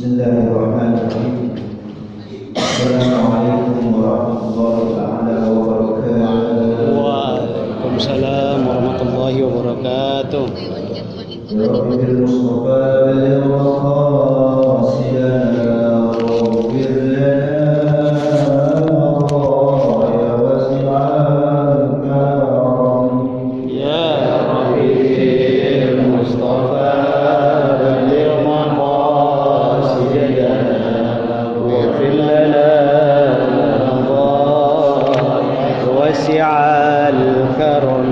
Bismillahirrahmanirrahim. Assalamualaikum warahmatullahi wabarakatuh. Waalaikumsalam warahmatullahi wabarakatuh. Ya Rabbil Mustafa bil maqasidana waghfir lana ya wasi'al karam. Ya Rabbil Mustafa bil maqasidana waghfir lana wasi'al karam.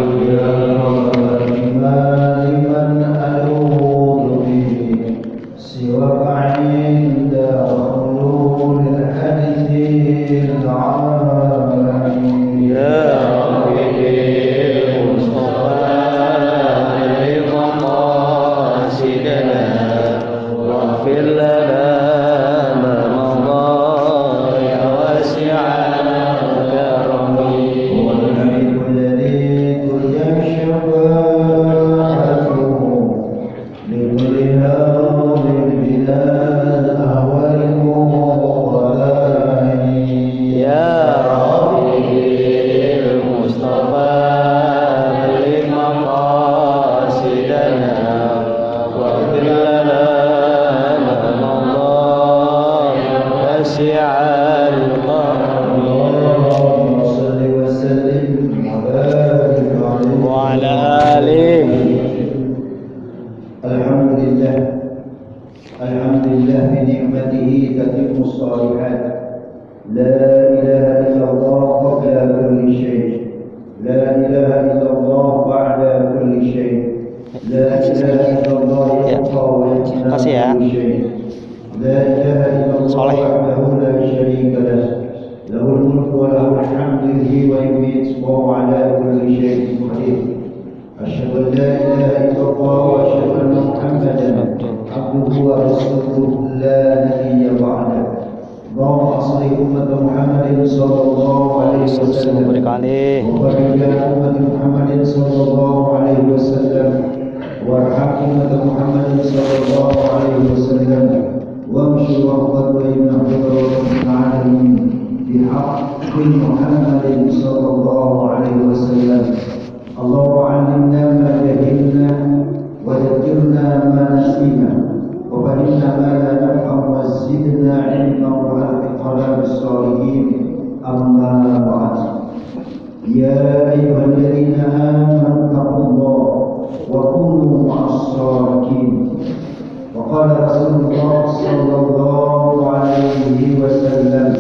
Alhamdulillah bi ni'matihi tatimmu shalihat. La ilaha illallah qabla kulli syai'. La ilaha illallah ba'da kulli syai'. La ilaha illallah yabqa wa yajna kulli syai'. La ilaha illallah wahdahu la syarika lah. Lahul mulku wa lahul hamdu yuhyi wa yumiitu wa huwa ala kulli syai'in qadir. Asyhadu an la ilaha illallah wa asyhadu anna Muhammadan abduhu wa rasuluhu la nabiyya ba'da. Allahumma salli ummata Muhammadin sallallahu alaihi wasallam wa barik ala ummati Muhammadin sallallahu alaihi wasallam warham ummata Muhammadin sallallahu alaihi wasallam wamshi waqad wa inna rabbil alamin bihaqqi Muhammadin sallallahu alaihi wasallam. Allahumma 'allimna ma jahilna wa dhakkirna ma nasina wa fahimna ma la naf'u wa zidna 'ilman wa alhiqna bis-salihin. Amma ba'd. Ya ayyuhalladzina amanu taqullaha wa kunu ma'as-shadiqin. Wa qala Rasulullah sallallahu alaihi wasallam,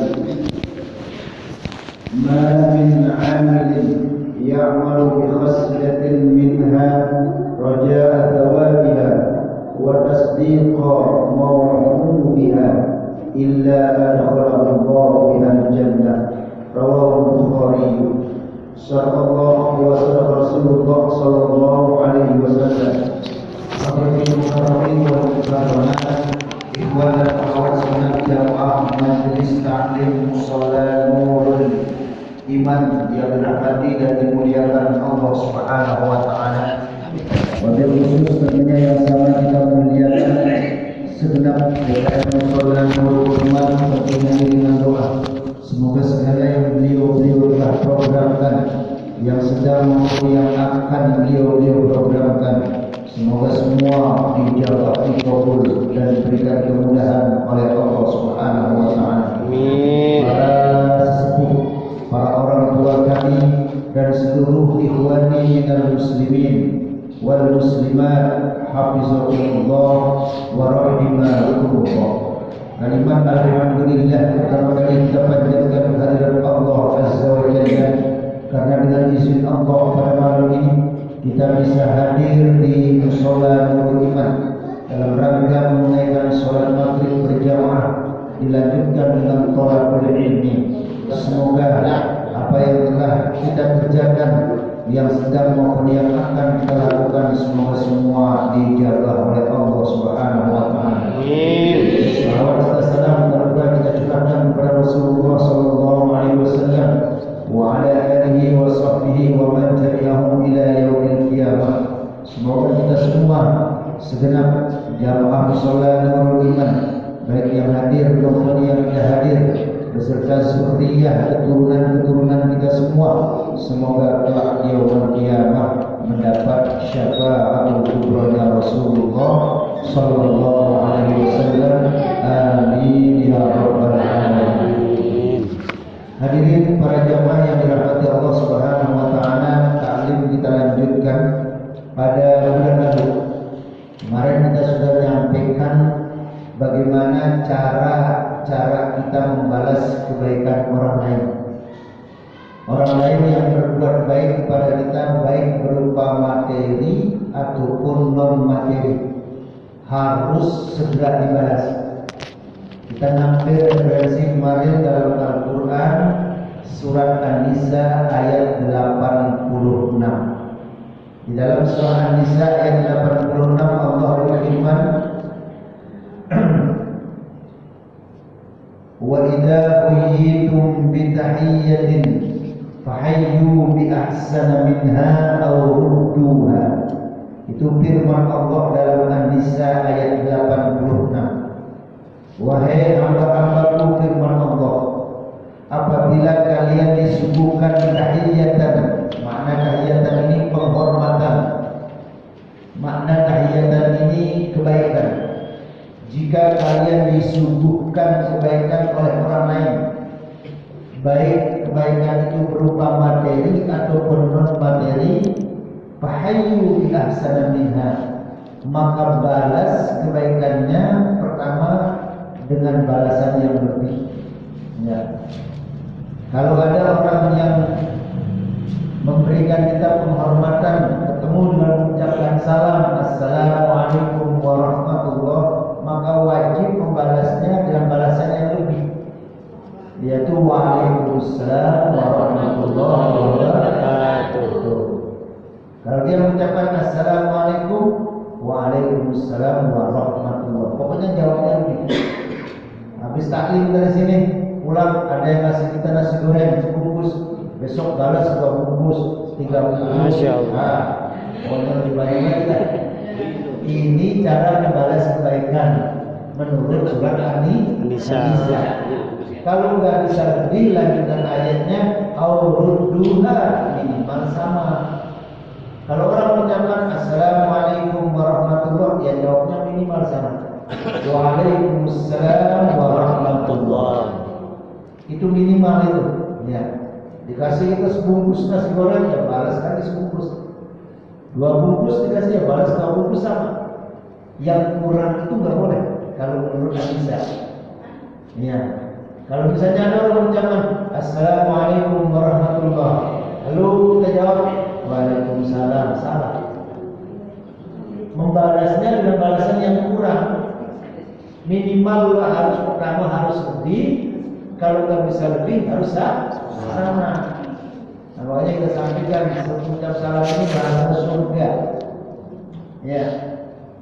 ma min 'amalin يعمل بخصلة منها رجاء ثوابها وتصديق موعودها إلا أدخله الله بها الجنة. رواه البخاري. صدق الله وصدق رسول الله صلى الله عليه وسلم. إخوان الأخوات sunnah jamaah Majelis Ta'lim Musalla Nurul Iman yang dirahmati dan dimuliakan Allah Subhanahu wa taala. Wabil khusus tentunya yang sama kita muliakan segenap musalla Nurul Iman tentunya dengan doa. Semoga segala yang beliau telah programkan, yang sedang maupun yang akan beliau programkan, semoga semua dijabah, dikabul dan diberikan kemudahan oleh Allah Subhanahu wa taala. Amin. Para sesepuh, para orang tua kami dan seluruh ikhwani minal muslimin wal muslimat hafizahumullah wa rahimakumullah. Kalimat alhamdulillah pertama kali kita panjatkan kehadirat Allah Azza wa Jalla, karena dengan izin Allah pada malam ini kita bisa hadir di musalla Nurul Iman dalam rangka menunaikan salat maghrib berjamaah dilanjutkan dengan thalaqul ilmi. Semoga apa yang telah kita kerjakan, yang sedang maupun yang akan kita lakukan, semoga semua dijaga oleh Allah Subhanahu wa taala. Amin. Salawat serta salam kita curahkan kepada Rasulullah sallallahu alaihi wasallam wa ala alihi wa sahbihi wa man tabi'ahum ila yaumil qiyamah. Semoga kita semua segenap jamaah musalla Nurul Iman baik yang hadir maupun yang tidak hadir, beserta zuriyah keturunan-keturunan kita semua, semoga kelak di yaumul qiyamah mendapat syafaatul kubra Rasulullah sallallahu alaihi wasallam. Amin ya rabbal alamin. Hadirin para jamaah yang dirahmati Allah Subhanahu wa taala, taklim kita lanjutkan pada bulan lalu. Kemarin kita sudah menyampaikan bagaimana cara kita membalas kebaikan orang lain. Orang lain yang berbuat baik kepada kita, baik berupa materi ataupun non materi, harus segera dibalas. Kita ngambil referensi kemarin dalam Al-Quran surat An-Nisa ayat 86. Di dalam surah An-Nisa ayat 86 Allah berfirman, wa idza qayyitum bi tahiyyatin fahayyu bi ahsana minha aw rudduha. Itu firman Allah dalam An-Nisa ayat 86. Wahai hamba-hambaku, firman Allah, apabila kalian disuguhkan tahiyatan, makna tahiyatan ini penghormatan, makna tahiyatan ini kebaikan. Jika kalian disuguhkan kebaikan oleh orang lain, baik kebaikan itu berupa materi ataupun non materi, fahayyu bi ahsana minha, maka balas kebaikannya pertama dengan balasan yang lebih. Ya. Kalau ada orang yang memberikan kita penghormatan, ketemu dengan mengucapkan salam, assalamualaikum warahmatullah, maka wajib membalasnya dengan balasan yang lebih, yaitu waalaikumsalam warahmatullahi wabarakatuh. Kalau dia mengucapkan assalamualaikum, waalaikumsalam warahmatullah, pokoknya jawabnya lebih. Habis taklim dari sini pulang, ada yang kasih kita nasi goreng sebungkus, besok balas 2 bungkus, 3 bungkus. Masya Allah. Pokoknya lebih baik lagi. Ini cara membalas kebaikan menurut surat An-Nisa. Kalau nggak bisa lebih, lanjutan ayatnya aurudduha, minimal sama. Kalau orang mengucapkan assalamualaikum warahmatullah, ya jawabnya minimal sama. Waalaikumsalam warahmatullah. Itu minimal itu. Ya. Dikasih kita sebungkus nasi goreng, ya balas lagi sebungkus. 2 bungkus dikasih, ya balas 2 bungkus sama. Yang kurang itu nggak boleh kalau menurut An-Nisa. Ya. Kalau misalnya ada orang mengucapkan assalamualaikum warahmatullah, lalu kita jawab waalaikumsalam, salah. Membalasnya dengan balasan yang kurang. Minimal harus pertama harus lebih, kalau nggak bisa lebih harus sama. Nah, makanya kita sampaikan mengucap salam ini bahasa surga. Ya,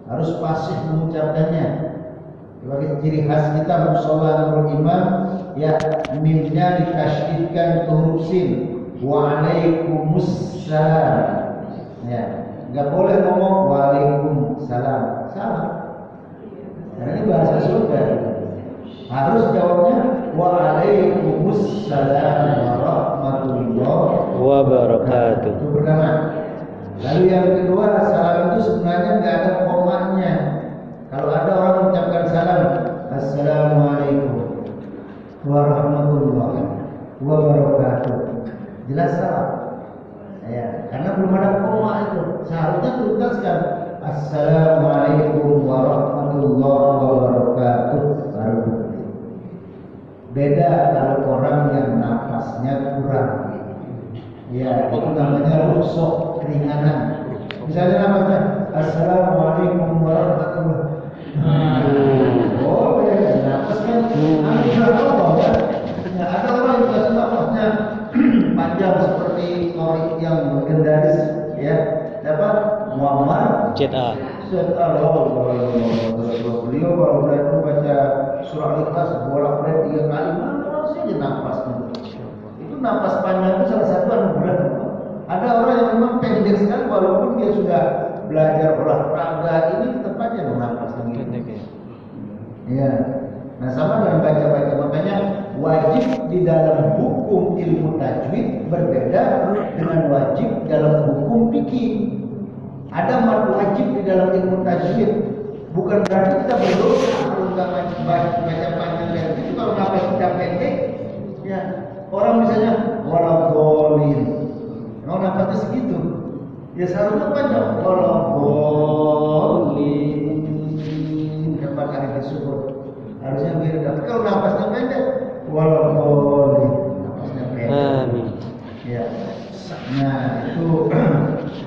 harus fasih mengucapkannya. Sebagai ciri khas kita musola nurul imam, ya mimnya ditasydidkan huruf sin. Waalaikumsalam. Ya, nggak boleh ngomong waalaikumsalam, salah. Karena ini bahasa surga. Harus jawabnya waalaikumsalam warahmatullahi wabarakatuh. Itu pertama. Lalu yang kedua, salam itu sebenarnya nggak ada komanya. Kalau ada orang mengucapkan salam, assalamualaikum warahmatullahi wabarakatuh, jelas salah. Ya, karena belum ada koma itu. Seharusnya tugaskan assalamualaikum warahmatullahi wabarakatuh, baru. Beda kalau orang yang nafasnya kurang. Ya, itu namanya rukshoh, keringanan. Misalnya namanya assalamualaikum warahmatullahi wabarakatuh. Oh ya, nafas kan ada orang yang kasih nafasnya panjang seperti orang yang legendaris, ya. Dapat Muhammad Cita. Beliau kalau udah itu baca surah Al-Ikhlas bolak-balik 3 kali, mana saja nafasnya. Itu nafas panjang itu salah satu anugerah. Ada orang yang memang pendek sekali walaupun dia sudah belajar olahraga, ini tetap aja nafas pendek. Ya. Nah, sama dengan baca-baca, makanya wajib di dalam hukum ilmu tajwid berbeda dengan wajib dalam hukum fikih. Ada wajib di dalam ilmu tajwid, bukan berarti kita berdosa kalau nggak baca panjang dan itu. Kalau nafas kita pendek, ya orang misalnya walaupun kalau nafasnya segitu, ya seharusnya panjang walaupun dapat kali disebut harusnya beda. Tapi kalau nafasnya pendek walaupun nafasnya pendek. Amin. Ya, nah itu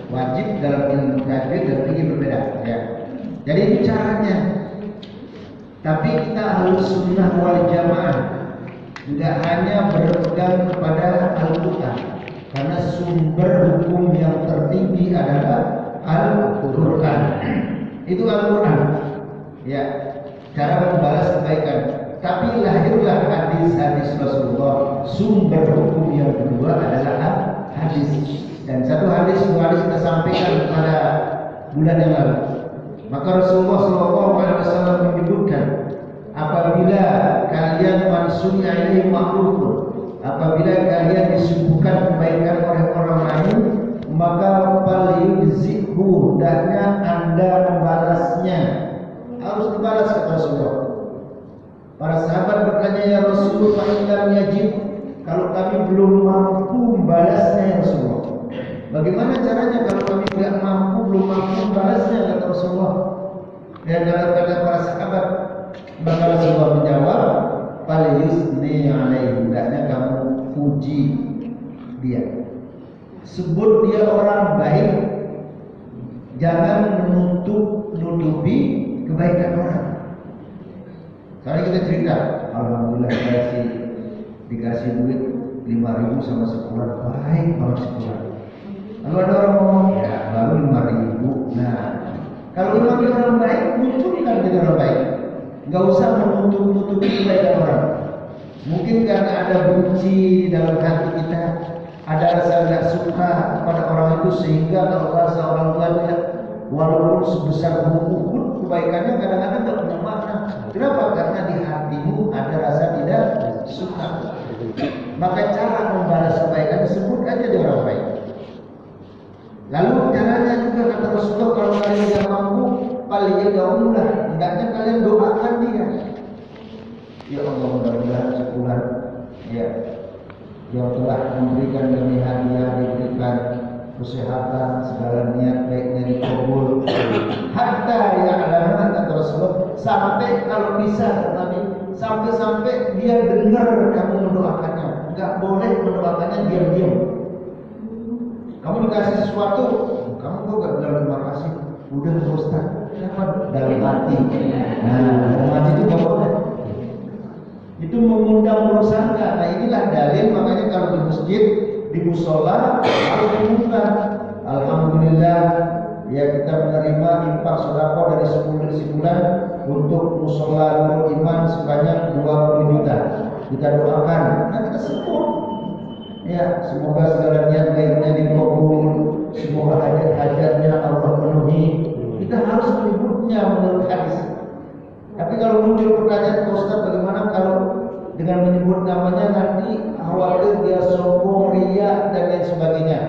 wajib dalam ilmu tajwid dan fikih berbeda. Ya, jadi itu caranya. Tapi kita harus sunnah wal jamaah. Tidak hanya berpegang kepada Al-Quran, karena sumber hukum yang tertinggi adalah Al-Quran. Itu Al-Quran. Ya, cara membalas kebaikan. Tapi lahirlah hadis-hadis Rasulullah. Sumber hukum yang kedua adalah hadis. Dan satu hadis, dua hadis kita sampaikan pada bulan yang lalu. Maka Rasulullah SAW menyebutkan, apabila kalian mansunya ini ma'rufun, apabila kalian disuguhkan kebaikan oleh orang lain, maka falyujzikhu, hendaknya Anda membalasnya. Harus dibalas, kata Rasulullah. Para sahabat bertanya, ya Rasulullah, fa in lam yajib, kalau kami belum mampu membalasnya ya Rasulullah, bagaimana caranya kalau kami tidak mampu, belum mampu membalasnya, kata Rasulullah. Dan dalam kata para sahabat, maka Rasulullah menjawab, falyusni alaihi, hendaknya kamu puji dia, sebut dia orang baik, jangan nutupi kebaikan orang. Kali kita cerita, alhamdulillah dikasih duit 5.000 sama sebulan, baik banget sebulan. Lalu ada orang ngomong, ya baru 5.000. Nah, kalau memang dia orang baik, munculkan jadi orang baik. Enggak usah menutupi kebaikan orang. Mungkin karena ada benci dalam hati kita, ada rasa tidak suka kepada orang itu, sehingga kalau rasa orang tua dia walaupun sebesar gunung Uhud, kebaikannya kadang-kadang tidak punya makna. Kenapa? Karena di hatimu ada rasa tidak suka. Maka cara membalas kebaikan disebut aja dia orang baik. Lalu caranya juga kata Rasulullah, kalau kalian tidak mampu, paling yada'ullah, hendaknya kalian doakan dia. Ya Allah, mudah-mudahan sebulan ya yang telah memberikan demi hadiah, diberikan kesehatan, segala niat baiknya dikabul. Hatta ya'lamu, kata Rasulullah, sampai kalau bisa Nabi, sampai dia dengar kamu mendoakannya. Enggak boleh mendoakannya diam-diam. Kamu dikasih sesuatu, kamu kok gak bilang terima kasih? Udah Ustaz, dapat dari hati. Nah, dari hati itu gak boleh. Itu mengundang prasangka. Nah, inilah dalil, makanya kalau di masjid, di musola harus diumumkan, alhamdulillah ya kita menerima infak sedekah dari 10 bulan untuk musola Nurul Iman sebanyak 20 juta. Kita doakan, nah kita sebut ya, semoga segala niat baiknya dikabul, semoga hajat-hajatnya Allah penuhi. Kita harus menyebutnya menurut hadis. Tapi kalau muncul pertanyaan, Ustaz, bagaimana kalau dengan menyebut namanya nanti khawatir dia sombong, riya dan lain sebagainya.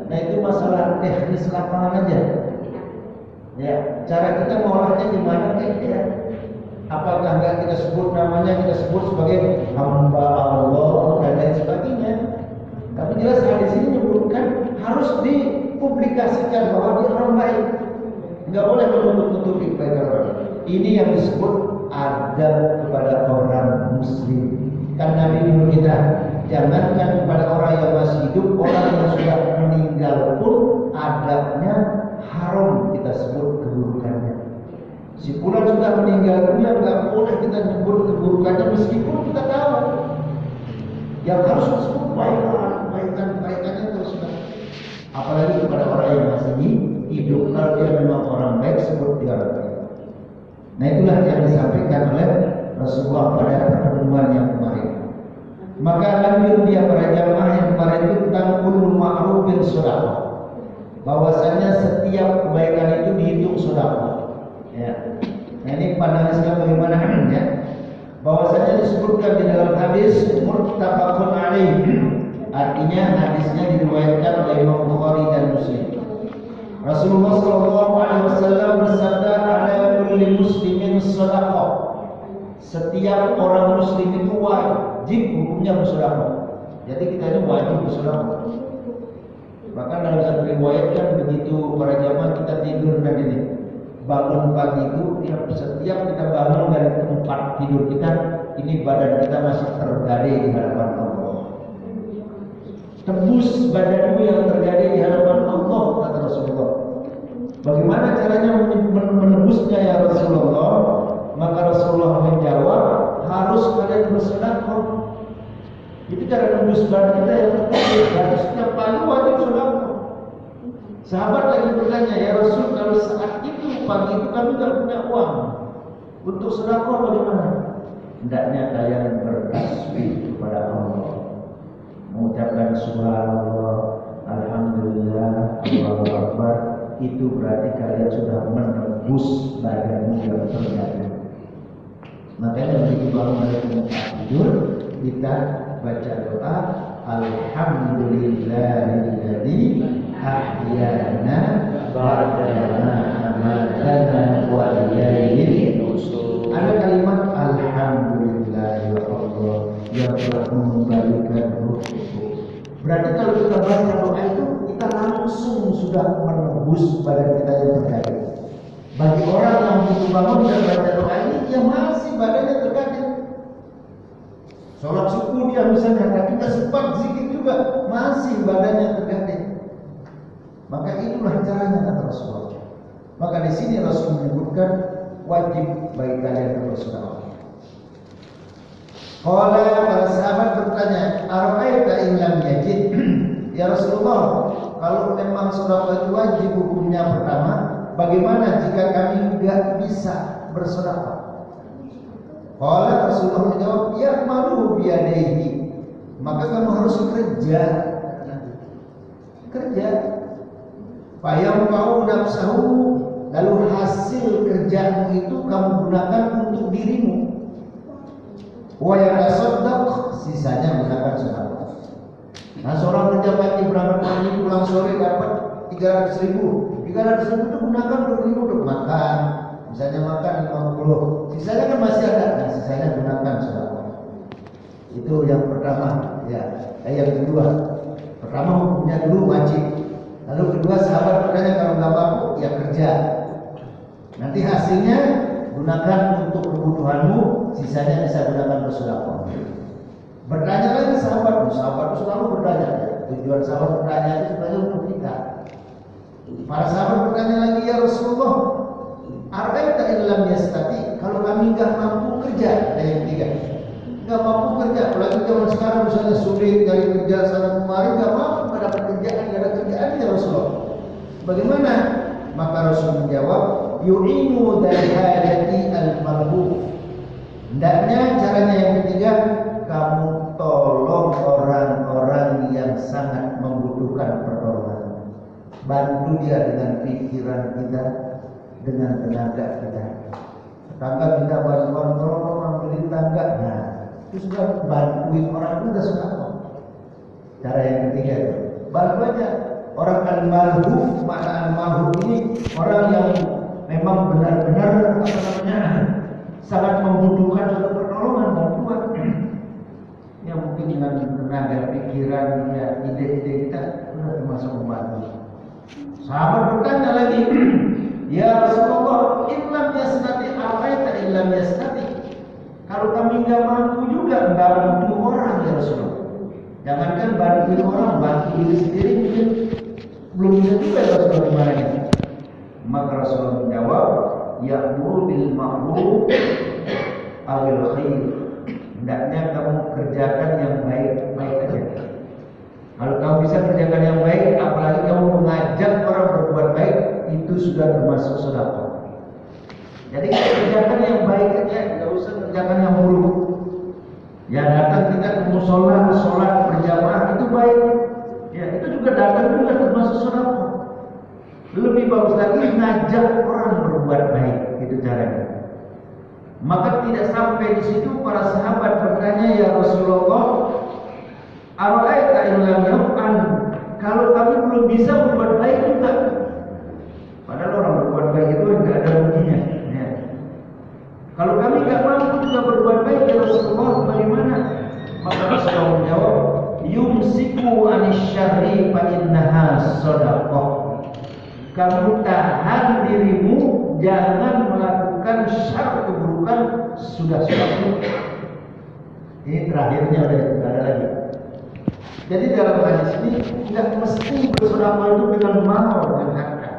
Nah, itu masalah teknis lapangan aja. Ya, cara kita mengolahnya gimana ya? Apakah enggak kita sebut namanya, kita sebut sebagai hamba Allah dan lain sebagainya. Tapi jelas hadis ini menyebutkan harus dipublikasikan bahwa dia orang baik. Enggak boleh menutup-nutupi kebaikan orang. Ini yang disebut adab kepada orang muslim. Kan Nabi dulu kita, jangankan kepada orang yang masih hidup, orang yang sudah meninggal pun adabnya haram kita sebut keburukannya. Si fulan sudah meninggal dunia, nggak boleh kita sebut keburukannya meskipun kita tahu. Yang harus disebut kebaikannya terus. Apalagi kepada orang yang masih hidup, kalau dia memang orang baik, sebut dia orang baik. Nah, itulah yang disampaikan oleh Rasulullah pada pertemuan yang kemarin. Maka lanjut dia para jamaah yang kemarin itu tentang kullu ma'rufin shadaqah. Bahwasanya setiap kebaikan itu dihitung sedekah. Ya. Nah, ini pandangan Islam bagaimana ya? Bahwa muttafaqun alaih. Artinya hadisnya diriwayatkan oleh Imam Bukhari dan Muslim. Rasulullah sallallahu alaihi wasallam bersabda, "Ala kulli muslimin shadaqah." Setiap orang muslim itu wajib hukumnya bersedekah. Jadi kita ini wajib bersedekah. Bahkan dalam satu riwayat kan begitu para jamaah kita tidur dan ini bangun pagi itu setiap kita bangun dari tempat tidur kita, ini badan kita masih tergadai di hadapan Allah. Tebus badanmu yang tergadai di hadapan Allah, kata Rasulullah. Bagaimana caranya menebusnya ya Rasulullah? Maka Rasulullah menjawab, harus kalian bersedekah. Itu cara menebus badan kita yang tergadai. Harus setiap pagi wajib sedekah. Sahabat lagi bertanya, ya Rasul, kalau saat itu pagi itu kami tidak punya uang untuk sedekah bagaimana? Hendaknya kalian bertasbih kepada Allah, mengucapkan subhanallah, alhamdulillah, Allahu akbar. Itu berarti kalian sudah menebus badanmu yang terjadi. Makanya begitu bangun dari tempat tidur, kita baca doa, alhamdulillahilladzi ahyana ba'da ma amatana wa ilaihi nusyur. Ada kalimat alhamdulillah ya Allah yang telah mengembalikan ruhku. Berarti kalau kita baca doa itu kita langsung sudah menebus badan kita yang tergadai. Bagi orang yang begitu bangun dan baca doa ini, dia masih badannya tergadai. Sholat subuh dia misalnya, tapi tidak sempat zikir juga, masih badannya tergadai. Maka itulah caranya kata Rasulullah. Maka di sini Rasul menyebutkan wajib bagi kalian bersedekah. Qala, para sahabat bertanya, ara'aita in lam yajid? Ya Rasulullah, kalau memang sedekah itu wajib hukumnya pertama, bagaimana jika kami tidak bisa bersedekah? Qala, Rasulullah menjawab, ya malu biyadaihi. Maka kamu harus kerja. Kerja. Fayam kau nafsahu, lalu hasil kerjamu itu kamu gunakan untuk dirimu. Wa yatasaddaq, sisanya gunakan sedekah. Nah, seorang kerja pagi berangkat pagi pulang sore dapat 300.000. 300.000 itu gunakan untuk makan. Misalnya makan 50, sisanya kan masih ada. Nah, sisanya gunakan sedekah. Itu yang pertama, ya. Yang kedua, pertama hukumnya dulu wajib. Lalu kedua, sahabat bertanya, kalau nggak mampu ya kerja. Nanti hasilnya gunakan untuk kebutuhanmu, sisanya bisa gunakan bersedekah. Bertanya lagi sahabat itu selalu bertanya. Tujuan sahabat bertanya itu sebenarnya untuk kita. Para sahabat bertanya lagi, ya Rasulullah, ara'aita in lam yastati? Kalau kami nggak mampu kerja, ada yang ketiga. Nggak mampu kerja, apalagi zaman sekarang misalnya sulit dari kerja sana kemari, nggak mampu mendapat kerjaan, nggak ada kerjaan ya Rasulullah. Bagaimana? Maka Rasul menjawab, yu'inu dari hadati al-malhuf. Hendaknya caranya yang ketiga, kamu tolong orang-orang yang sangat membutuhkan pertolongan. Bantu dia dengan pikiran kita, dengan tenaga kita. Tetangga kita bantuan tolong ambilin tangga. Nah, itu sudah bantuin orang itu sudah sedekah. Cara yang ketiga itu, bantu aja orang al-malhuf. Makna al-malhuf ini orang yang memang benar-benar sangat membutuhkan suatu pertolongan, bantuan. Ya mungkin dengan tenaga pikiran, ya ide-ide kita sudah termasuk membantu. Sahabat bertanya lagi, ya Rasulullah, illam yasnati ara'aita illam yasnati? Kalau kami nggak mampu juga, nggak bantu orang ya Rasulullah. Jangankan bantu orang, bantu diri sendiri mungkin belum bisa juga ya Rasulullah gimana ini. Maka Rasulullah menjawab, ya'muru bil ma'ruf awil khair. Hendaknya kamu kerjakan yang baik-baik aja. Kalau kamu bisa kerjakan yang baik, apalagi kamu mengajak orang berbuat baik, itu sudah termasuk sedekah. Jadi kita kerjakan yang baik aja, tidak usah kerjakan yang buruk. Ya datang kita ke musola, sholat berjamaah itu baik. Ya itu juga datang juga termasuk sedekah. Lebih bagus lagi ngajak orang berbuat baik, itu caranya. Maka tidak sampai di situ, para sahabat bertanya, ya Rasulullah, Ara'aita in lam yaf'al, kalau kami belum bisa berbuat baik juga. Padahal orang berbuat baik itu enggak ada ruginya. Ya. Kalau kami enggak mampu juga berbuat baik, ya Rasulullah, bagaimana? Maka Rasulullah menjawab, yumsiku anis syarri fa innaha shadaqah. Kamu tahan dirimu, jangan melakukan syar keburukan, sudah cukup. Ini terakhirnya udah tidak ada lagi. Jadi dalam hadis ini tidak mesti bersedekah itu dengan mal dan harta.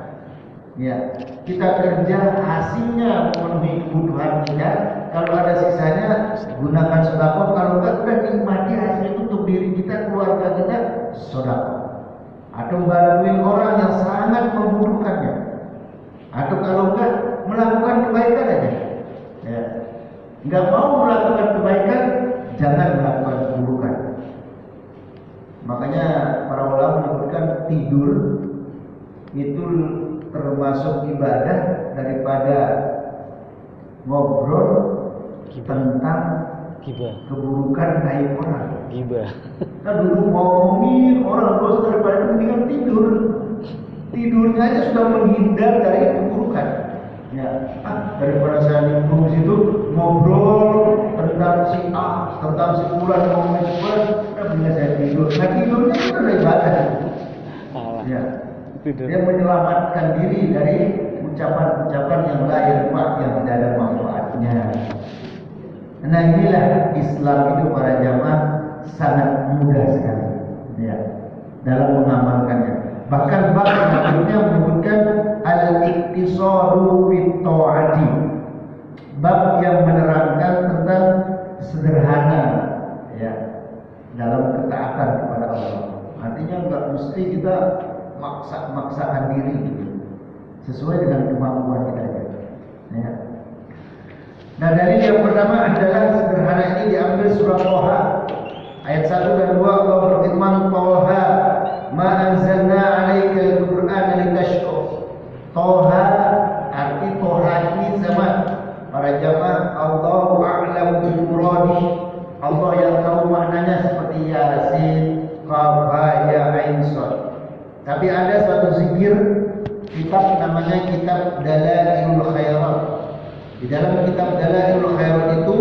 Ya, kita kerja hasilnya memenuhi kebutuhan kita. Kalau ada sisanya gunakan sedekah. Kalau enggak, udah nikmati hasil itu untuk diri kita, keluarga kita, sedekah. Atau bantuin orang yang sangat membutuhkannya. Atau kalau enggak, melakukan kebaikan aja. Ya. Enggak mau melakukan kebaikan, jangan melakukan keburukan. Makanya para ulama menyebutkan tidur itu termasuk ibadah daripada ngobrol tentang keburukan aib orang. Gibah. Kita dulu ngomongin orang terus daripada itu mendingan tidur. Tidurnya aja sudah menghindar dari keburukan. Ya, daripada saya nimbrung situ ngobrol tentang si A, tentang si Fulan, ngomongin si Fulan, udah mendingan saya tidur. Nah tidurnya itu adalah ibadah. Ya, dia menyelamatkan diri dari ucapan-ucapan yang lahir pak yang tidak ada manfaatnya. Nah inilah Islam itu para jamaah sangat mudah sekali ya dalam mengamalkannya. Bahkan bab berikutnya menyebutkan al-iktisadu fit ta'ati, bab yang menerangkan tentang sederhana ya dalam ketaatan kepada Allah. Artinya enggak mesti kita maksakan diri gitu. Sesuai dengan kemampuan kita aja. Ya. Nah, dalil yang pertama adalah sederhana ini diambil surah Thaha ayat 1 dan 2. Allah berfirman, Thaha ma anzalna 'alaikal Qur'ana litashqa. Thaha arti Thaha ini sama para jamaah, Allahu a'lam bil muradi. Allah yang tahu maknanya seperti Yasin, Qaf, Ya, Ain, Shad. Tapi ada suatu zikir kitab namanya kitab Dalailul Khairat. Di dalam kitab Dalailul Khairat itu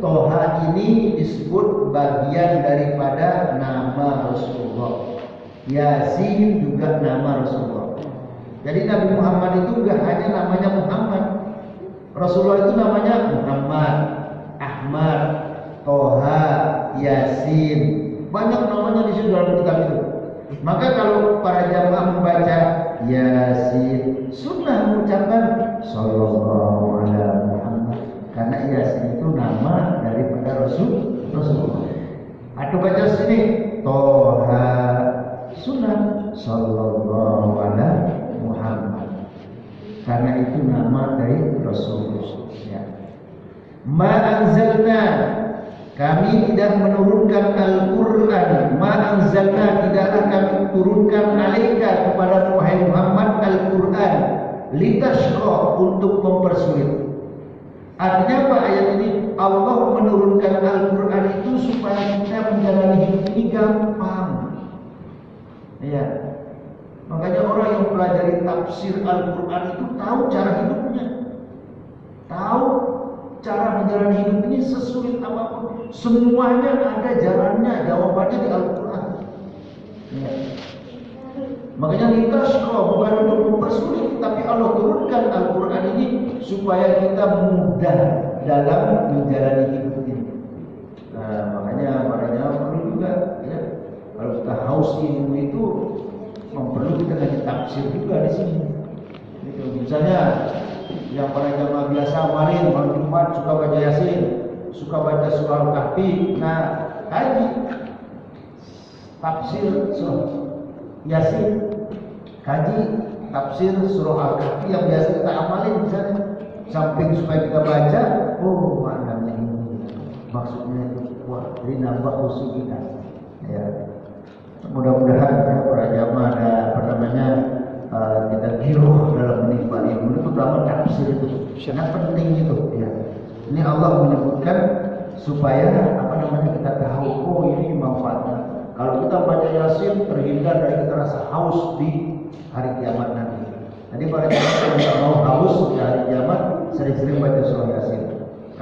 Thaha ini disebut bagian daripada nama Rasulullah. Yasin juga nama Rasulullah. Jadi Nabi Muhammad itu enggak hanya namanya Muhammad. Rasulullah itu namanya Muhammad, Ahmad, Thaha, Yasin. Banyak namanya di situ dalam kitab itu. Maka kalau para jamaah membaca Yasin, sunnah mengucapkan Sallallahu Alaihi Muhammad, karena Yasin itu nama daripada Rasulullah. Atau baca sini Thaha, sunnah Sallallahu Alaihi Muhammad, karena itu nama dari Rasulullah. Ya. Ma anzalna, kami tidak menurunkan Al-Quran. Ma anzalna, tidaklah kami turunkan alaika kepada wahai Muhammad Al-Quran litashqa, untuk mempersulit. Artinya apa ayat ini? Allah menurunkan Al-Quran itu supaya kita menjalani hidup ini gampang. Ya. Makanya orang yang pelajari tafsir Al-Quran itu tahu cara hidupnya, tahu cara menjalani hidup ini sesulit apapun. Semuanya ada jalannya, jawabannya di Al-Quran. Ya. Makanya kita bukan untuk mempersulit, tapi Allah turunkan Al-Quran ini supaya kita mudah dalam menjalani hidup ini. Nah, makanya perlu juga ya, kalau kita haus ilmu itu perlu kita ngaji tafsir juga di sini. Gitu. Misalnya yang para jamaah biasa malam Jumat suka baca Yasin, suka baca surah Al-Kahfi, nah kaji tafsir surah Yasin, kaji tafsir surah Al-Kahfi yang biasa kita amalin misalnya, samping supaya kita baca, oh maknanya ini, maksudnya itu, wah, jadi nambah khusyuk kita. Ya, mudah-mudahan ya, para jamaah ada kita giroh dalam menikmati ilmu, terutama tafsir itu sangat penting itu. Ya. Ini Allah menyebutkan supaya kita tahu, oh ini manfaatnya. Kalau kita baca Yasin terhindar dari kita rasa haus di hari kiamat nanti. Jadi para jamaah yang tidak mau haus di hari kiamat sering-sering baca surah Yasin.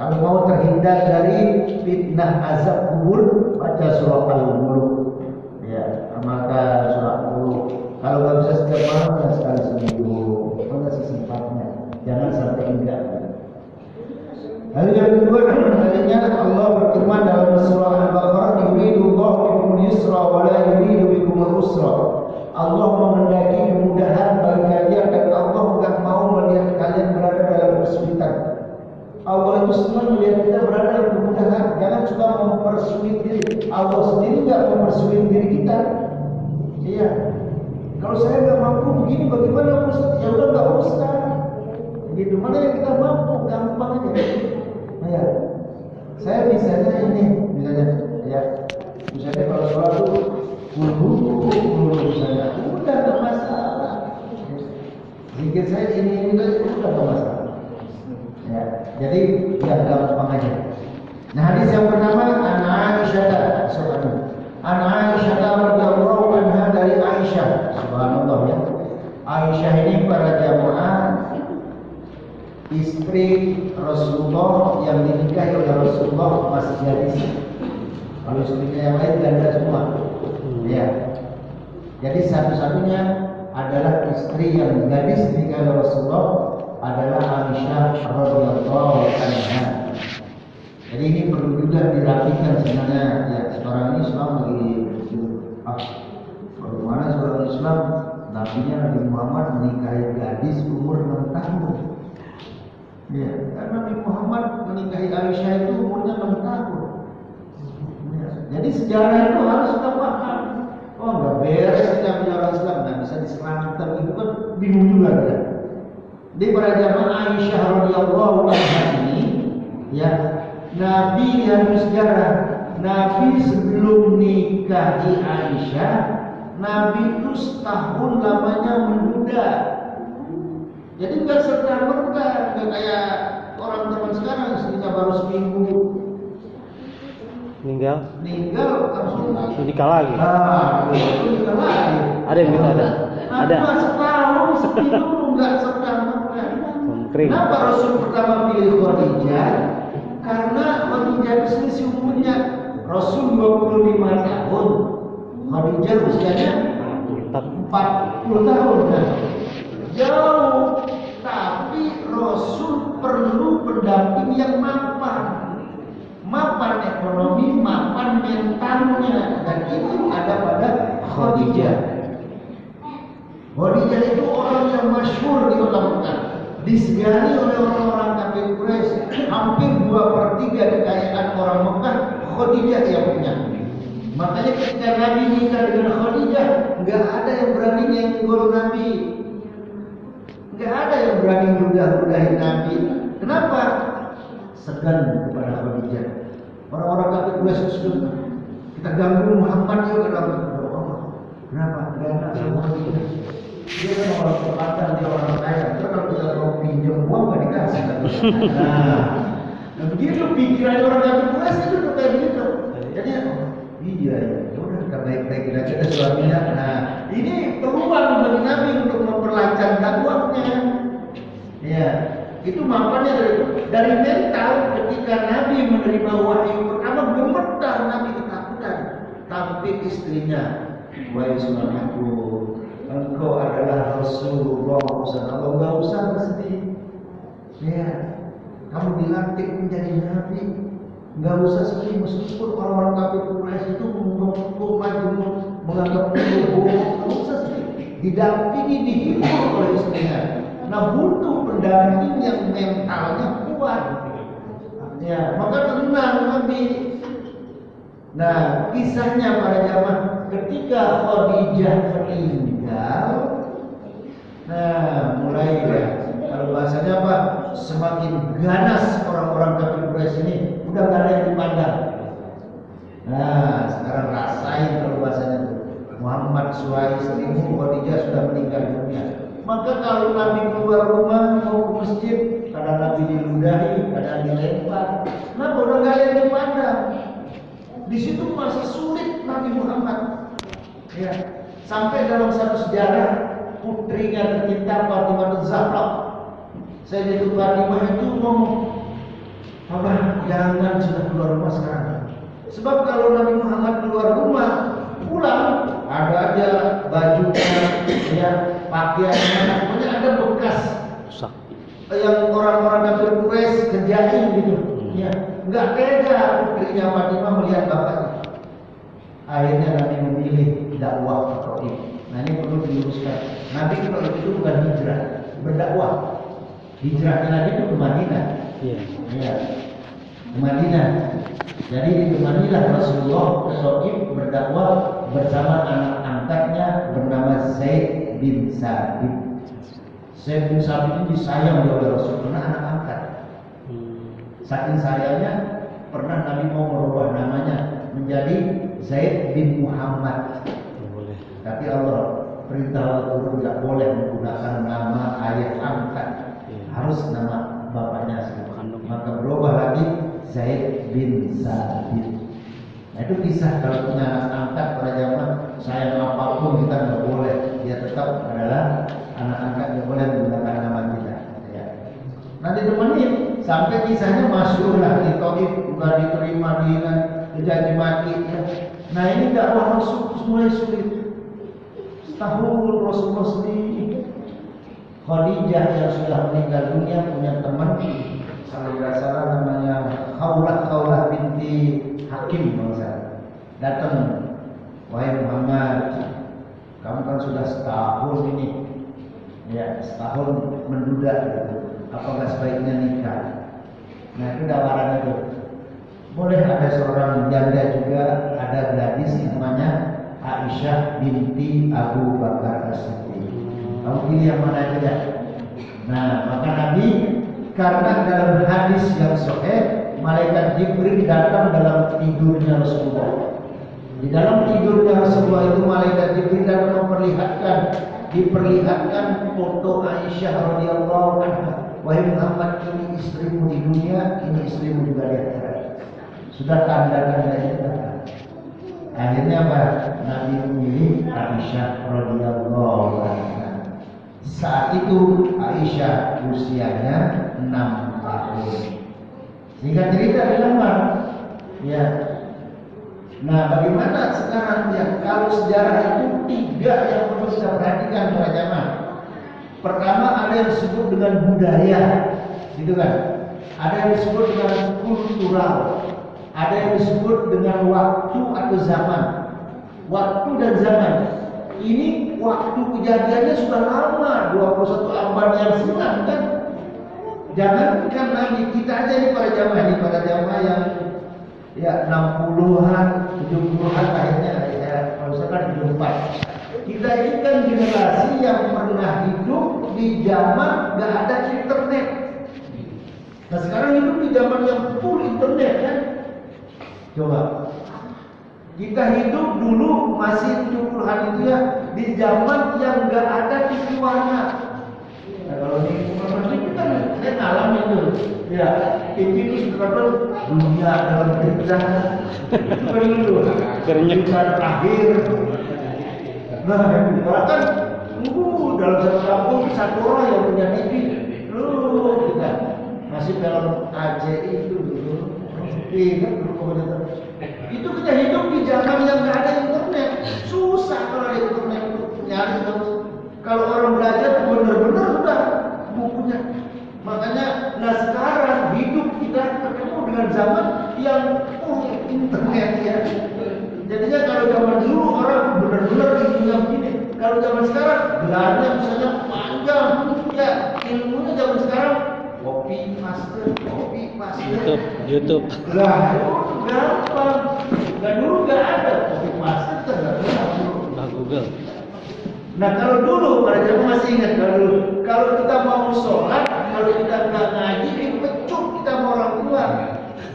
Kalau mau terhindar dari fitnah azab kubur, baca surah Al-Mulk. Ya, maka surah Al-Mulk. Kalau nggak bisa setiap malam, ya sekali seminggu. Kalau sesempatnya, jangan sampai enggak. Lalu yang kedua, adanya Allah berfirman dalam surah Al-Baqarah, "Yuridullahu bikumul yusra wa la yuridu bikumul usra." Allah menghendaki kemudahan bagi kalian dan Allah enggak mau melihat kalian berada dalam kesulitan. Allah itu senang melihat kita berada dalam kemudahan. Jangan suka mempersulit diri. Allah sendiri enggak mempersulit diri kita. Iya. Kalau saya enggak mampu begini, bagaimana Ustaz? Ya udah enggak usah. Begitu. Mana yang kita mampu, gampang aja. Ya, saya misalnya kalau sholat itu buru misalnya, udah nggak masalah. Zikir saya ini udah nggak masalah. Ya, jadi ya gampang aja. Nah, hadis yang pertama an Aisyah radhiyallahu anha dari Aisyah, subhanallah ya. Aisyah ini para jamaah istri Rasulullah yang dinikahi oleh Rasulullah masih gadis. Kalau istrinya yang lain janda semua. Ya. Jadi satu-satunya adalah istri yang gadis dinikahi oleh Rasulullah adalah Aisyah radhiyallahu anha. Jadi ini perlu juga dirapikan sebenarnya. Ya, sekarang ini Islam lagi bagaimana seorang Islam nabinya Nabi Muhammad menikahi gadis umur 6 tahun. Ya, karena Nabi Muhammad menikahi Aisyah itu umurnya 6 tahun. Ya, jadi sejarah itu harus kita paham. Oh, nggak beres kita punya orang Islam, nggak bisa diserang itu kan bingung juga kan. Di para jamaah Aisyah radhiyallahu anha ini, ya, Nabi yang sejarah. Nabi sebelum nikahi Aisyah, Nabi itu setahun lamanya menduda. Jadi nggak serta-merta, nggak kayak orang zaman sekarang istrinya baru seminggu meninggal langsung nikah lagi. Nikah lagi. Ada yang minta ada. Ada. Setahun seminggu nggak serta-merta. Kenapa Rasul pertama pilih Khadijah? Karena Khadijah itu selisih umurnya. Rasul 25 tahun, Khadijah usianya 40 tahun. Jauh, tapi Rasul perlu pendamping yang mapan ekonomi, mapan mentalnya, dan itu ada pada Khadijah. Khadijah itu orang yang masyhur di kota Mekah, disegani oleh orang-orang kafir Quraisy. Hampir 2/3 kekayaan orang Mekah Khadijah yang punya. Makanya ketika Nabi nikah dengan Khadijah, nggak ada yang berani nyenggol Nabi. Nggak ada yang berani ludah-ludahin Nabi. Kenapa? Segan kepada Khadijah. Orang-orang kafir Quraisy sudah kita ganggu Muhammad yuk ke dalam Allah. Kenapa? Nggak enak sama Khadijah. Dia kan orang terpandang, dia orang kaya. Terus kalau kita mau pinjam uang nggak dikasih. Nah begitu pikiran orang kafir Quraisy itu kayak begitu. Jadi iya ya, udah kita baik-baikin aja ke suaminya. Nah ini peluang bagi Nabi untuk memperlancar dakwahnya. Ya, itu mapannya dari mental. Ketika Nabi menerima wahyu pertama gemetar, Nabi ketakutan. Tapi istrinya, wahai suamiku, engkau adalah Rasulullah. Allah nggak usah bersedih. Ya, kamu dilantik menjadi Nabi. Nggak usah sedih, meskipun orang-orang kafir Quraisy itu mengumpul majemuk, menganggap itu bohong. Nggak usah sedih. Didampingi, dihibur oleh istrinya. Nah butuh pendamping yang mentalnya kuat. Ya, maka tenang Nabi. Nah kisahnya para jamaah ketika Khadijah meninggal, nah mulai ya, kalau bahasanya apa? Semakin ganas orang-orang kafir Quraisy ini. Udah gak ada yang dipandang. Nah sekarang rasain kalau bahasanya itu. Muhammad suai istrimu Khadijah sudah meninggal dunia. Maka kalau Nabi keluar rumah mau ke masjid, kadang Nabi diludahi, kadang dilempar. Kenapa? Udah gak ada yang dipandang. Di situ masih sulit Nabi Muhammad. Sampai dalam satu sejarah putrinya tercinta Fatimah Zahra, Sayyidatul Fatimah itu ngomong, "Abah, jangan sudah keluar rumah sekarang. Sebab kalau Nabi Muhammad keluar rumah, pulang ada aja bajunya, ya, pakaiannya, pokoknya ada bekas Rusak. yang orang-orang kafir Quraisy kerjain gitu. Ya, nggak tega putrinya Fatimah melihat bapaknya. Akhirnya Nabi memilih dakwah ke Taif. Nah ini perlu diluruskan. Nabi ke Taif itu bukan hijrah, berdakwah. Hijrahnya Nabi itu ke Madinah. Iya. Ya, ke Madinah. Jadi ditemanilah Rasulullah ke Taif berdakwah bersama anak angkatnya bernama Zaid bin Sabit. Zaid bin Sabit ini disayang oleh Rasul karena anak angkat. Saking sayangnya pernah Nabi mau merubah namanya menjadi Zaid bin Muhammad. Boleh. Tapi Allah perintah Allah turun tidak boleh menggunakan nama ayah angkat. Harus nama bapaknya sendiri. Maka berubah lagi Zaid bin Sabit. Nah itu kisah kalau punya anak angkat pada zaman sayang apapun kita nggak boleh. Dia tetap adalah anak angkat, nggak boleh menggunakan nama kita. Ya. Nanti temenin sampai kisahnya masyhur lah di Taif, nggak diterima dicaci maki. Ya. Nah ini dakwah Rasul mulai sulit. Setahun Rasulullah sendiri. Khadijah yang sudah meninggal dunia punya teman, kalau tidak salah namanya Khawlah binti Hakim, datang, "Wahai Muhammad, kamu kan sudah setahun ini, ya setahun menduda gitu. Apakah sebaiknya nikah?" Nah itu tawaran itu. Boleh, ada seorang janda juga, ada gadis namanya Aisyah binti Abu Bakar As-Siddiq. Kamu pilih yang mana aja. Nah maka Nabi, karena dalam hadis yang sahih, malaikat Jibril datang dalam tidurnya Rasulullah. Di dalam tidurnya Rasulullah itu malaikat Jibril datang diperlihatkan foto Aisyah radhiyallahu anha. "Wahai Muhammad, ini istrimu di dunia, ini istrimu juga di akhirat." Sudah tanda-tanda itu datang. Akhirnya apa? Nabi memilih Aisyah radhiyallahu anha. Saat itu Aisyah usianya 6 tahun. Sehingga cerita dilamar. Ya. Nah, bagaimana sekarang ya? Kalau sejarah itu 3 yang perlu kita perhatikan para jamaah. Pertama ada yang disebut dengan budaya, gitu kan? Ada yang disebut dengan kultural. Ada yang disebut dengan waktu atau zaman. Waktu dan zaman. Ini waktu kejadiannya sudah lama, 21 abad yang silam kan? Jangankan Nabi, kita aja nih para jamaah yang ya 60-an, 70-an akhirnya ya, kalau misalkan 74. Kita ini kan generasi yang pernah hidup di zaman gak ada internet. Nah sekarang hidup di zaman yang full internet kan? Coba. Kita hidup dulu masih 70-an itu ya di zaman yang gak ada TV warna. Nah kalau di kita saya ngalamin itu. Ya, TV itu sebenarnya dunia dalam cerita. Itu kan dulu. Cerita terakhir. Nah, bahkan dalam satu kampung satu orang yang punya TV. Kita masih dalam AJI itu dulu. Ingat dulu komentar. Itu kita hidup di zaman yang nggak ada internet, susah kalau ada internet nyari terus. Kalau orang belajar benar-benar sudah bukunya. Makanya, nah sekarang hidup kita ketemu dengan zaman yang full internet ya. Jadinya kalau zaman dulu orang benar-benar ilmunya begini. Kalau zaman sekarang gelarnya misalnya panjang, ya ilmunya zaman sekarang copy paste. YouTube. Lah, gampang. Dan dulu nggak ada copy paste, tergantung dulu. Google. Nah kalau dulu, para jamaah masih ingat kalau kita mau sholat, kalau kita nggak ngaji, dipecut kita sama orang tua.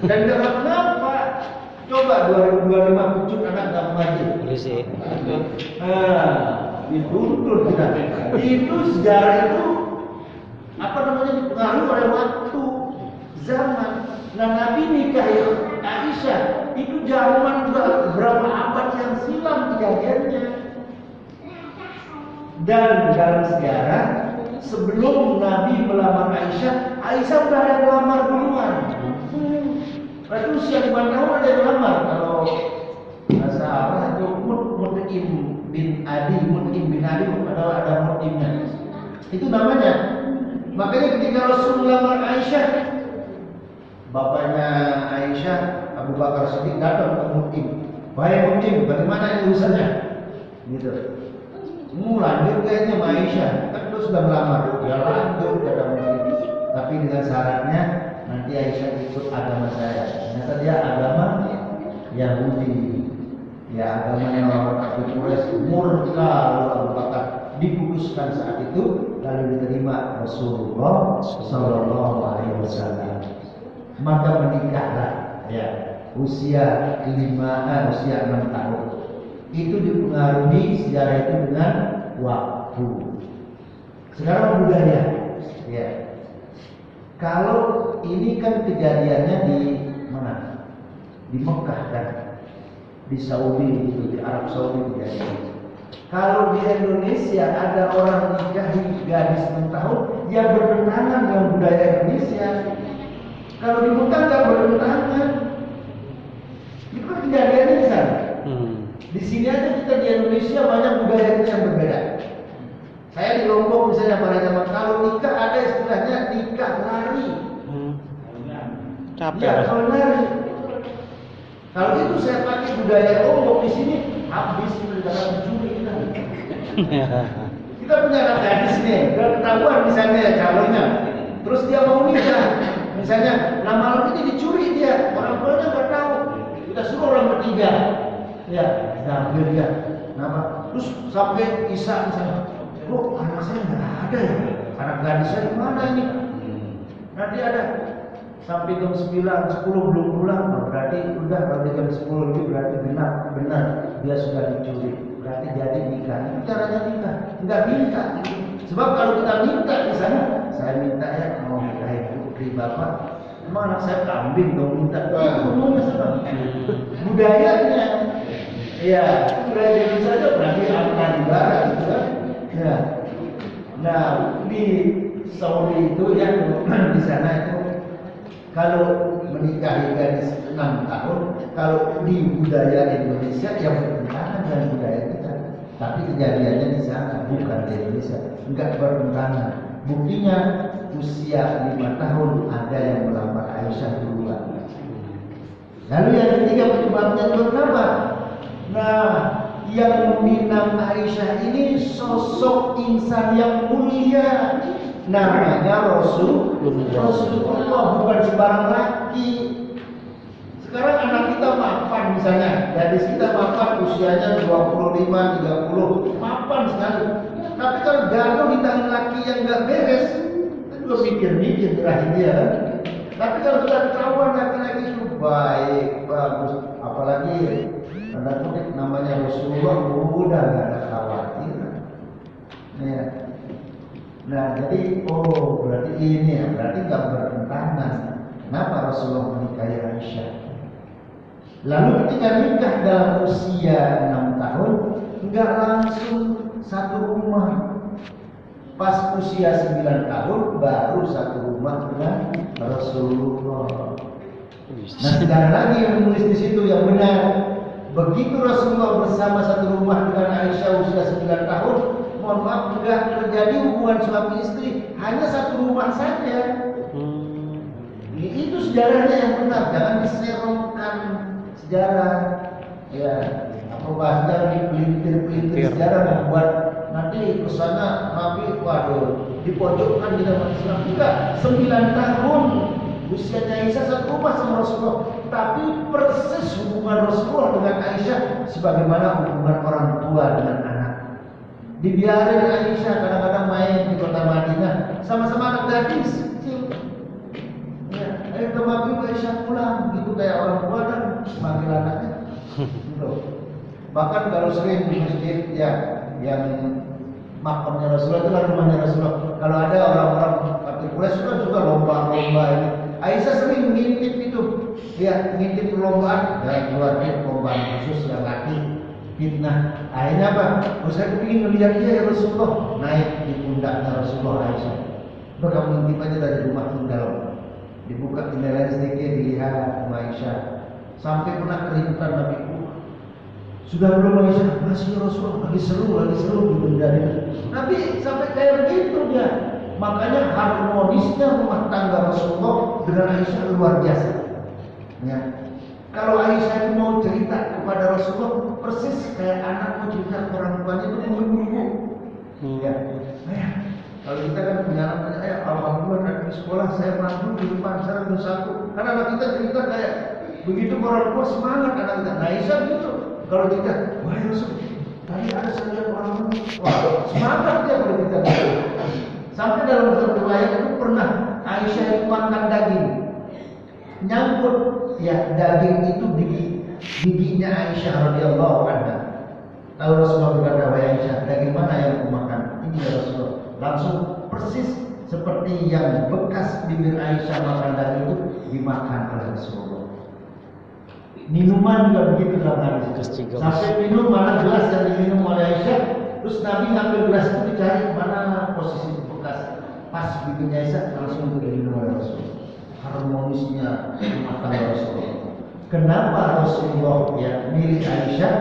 Dan kenapa? Coba 2025 pecut anak nggak ngaji. Polisi. Nah, dituntut kita. Itu sejarah itu apa namanya dipengaruhi oleh waktu, zaman. Nah Nabi nikahi Aisyah itu zaman berapa abad yang silam kejadiannya. Dan dalam sejarah sebelum Nabi melamar Aisyah, Aisyah udah ada yang melamar duluan. Berarti usia 5 tahun ada yang melamar. Kalau bahasa apa itu Mut'im bin Adi ada Mut'imnya. Itu namanya. Makanya ketika Rasul melamar Aisyah, bapaknya Aisyah, Abu Bakar Siddiq datang ke Mut'im. Wahai Mut'im, bagaimana ini urusannya? Gitu. Lanjut kayaknya sama Aisyah, kan lu sudah melamar. Ya lanjut kata Mut'im. Tapi dengan syaratnya nanti Aisyah ikut agama saya. Ternyata dia agama Yahudi. Ya agamanya orang kafir Quraisy, murka Abu Bakar diputuskan saat itu lalu diterima Rasulullah Sallallahu Alaihi Wasallam. Maka menikahlah ya usia 6 tahun. Itu dipengaruhi sejarah itu dengan waktu. Sekarang budaya ya. Kalau ini kan kejadiannya di mana? Di Mekah kan, di Saudi itu, di Arab Saudi kejadiannya. Kalau di Indonesia ada orang nikahi gadis 6 tahun, ya bertentangan dengan budaya Indonesia. Kalau di Mekah nggak bertentangan. Itu kan kejadiannya di sana. Di sini aja kita di Indonesia banyak budaya kita yang berbeda. Saya di Lombok misalnya pada zaman kalau nikah ada istilahnya nikah lari. Capek. Ya, kalau lari. Kalau itu saya pakai budaya Lombok di sini habis mendapat mencuri kita. Kita punya anak gadis nih, udah ketahuan misalnya ya calonnya. Terus dia mau nikah, misalnya malam ini dicuri dia, orang tuanya nggak tahu. Kita suruh orang bertiga, ya, nah dia, nama. Terus sampai Isa misalnya, kok anak saya nggak ada ya, anak gadis saya di mana ini? Nanti ada. Sampai jam 9, 10 belum pulang, berarti udah kalau jam 10 lebih berarti benar dia sudah dicuri. Berarti jadi nikah. Itu caranya nikah. Enggak minta. Sebab kalau kita minta di sana, saya minta ya mau nikahin putri bapak. Emang anak saya kambing dong minta. Ngomongnya sama. Budayanya. Ya, budaya Indonesia saja berarti anak di barat gitu kan. Ya. Nah, di Saudi itu ya di sana itu kalau menikahi gadis 6 tahun, kalau di budaya Indonesia yang bertentangan dengan budaya kita. Tapi kejadiannya di sana, bukan di Indonesia, enggak bertentangan. Buktinya usia 5 tahun ada yang melamar Aisyah duluan. Lalu yang ketiga penyebabnya itu kenapa? Nah, yang meminang Aisyah ini sosok insan yang mulia. Namanya Rasulullah, bukan sembarang laki. Sekarang anak kita mapan misalnya, gadis kita mapan usianya 25, 30, mapan sekali. Tapi kalau jatuh di tangan laki yang nggak beres, kita juga mikir-mikir terakhir dia kan. Tapi kalau sudah ketahuan laki-laki itu baik, bagus, apalagi tanda kutip namanya Rasulullah, udah nggak ada khawatir. Ya. Nah jadi berarti ini ya, berarti nggak bertentangan. Kenapa Rasulullah menikahi Aisyah? Lalu ketika nikah dalam usia 6 tahun, nggak langsung satu rumah. Pas usia 9 tahun baru satu rumah dengan Rasulullah. Nah sekarang lagi yang menulis di situ yang benar. Begitu Rasulullah bersama satu rumah dengan Aisyah usia 9 tahun, mohon maaf enggak terjadi hubungan suami istri, hanya satu rumah saja. Itu sejarahnya yang benar, jangan diserongkan sejarah. Ya, apa bahasanya dipelintir sejarah membuat nanti kesana Nabi waduh dipojokkan di dalam Islam. Enggak, 9 tahun usianya Aisyah satu rumah sama Rasulullah, tapi persis hubungan Rasulullah dengan Aisyah sebagaimana hubungan orang tua dengan anak. Dibiarin Aisyah kadang-kadang main di kota Madinah sama-sama anak gadis kecil. Ya, ayo ke maghrib Aisyah pulang, gitu kayak orang tua kan manggil anaknya. Gitu. Bahkan kalau sering di masjid ya yang makamnya Rasulullah itu kan rumahnya Rasulullah. Kalau ada orang-orang kafir Quraisy kan suka lomba-lomba ini. Aisyah sering ngintip itu, ya ngintip perlombaan, dan keluarnya perlombaan khusus yang laki. fitnah. Akhirnya apa? Oh, saya ingin melihat dia ya Rasulullah. Naik di pundaknya Rasulullah Aisyah. Maka mengintip aja dari rumah tinggal. Dibuka jendela sedikit, dilihat Aisyah. Sampai pernah kerindukan Nabi. Sudah belum Aisyah? Masih Rasulullah, lagi seru benda-benda. Nabi sampai kayak begitu dia. Makanya harmonisnya rumah tangga Rasulullah dengan Aisyah luar biasa. Ya. Kalau Aisyah itu mau cerita kepada Rasulullah persis kayak anak mau cerita ke orang tuanya itu menunggu. Ya. Kalau kita kan punya anak, alhamdulillah anak di sekolah saya mampu di depan sana terus satu. Karena anak kita cerita kayak begitu orang tua semangat anak kita. Nah Aisyah gitu. Kalau cerita, wah Rasul, tadi ada saya lihat orang tua, wah semangat dia kalau kita. Sampai dalam satu riwayat itu pernah Aisyah itu makan daging, nyangkut ya daging itu di giginya Aisyah radhiyallahu anha. Lalu Rasulullah berkata, wahai Aisyah, daging mana yang aku makan? Ini ya Rasulullah. Langsung persis seperti yang bekas bibir Aisyah makan daging itu dimakan oleh Rasulullah. Minuman juga begitu dalam hadis. Sampai minum mana gelas yang diminum oleh Aisyah, terus Nabi ngambil gelas itu dicari mana posisi bekas pas bibirnya Aisyah langsung diminum oleh Rasulullah. Harmonisnya rumah tangga Rasulullah. Kenapa Rasulullah ya milih Aisyah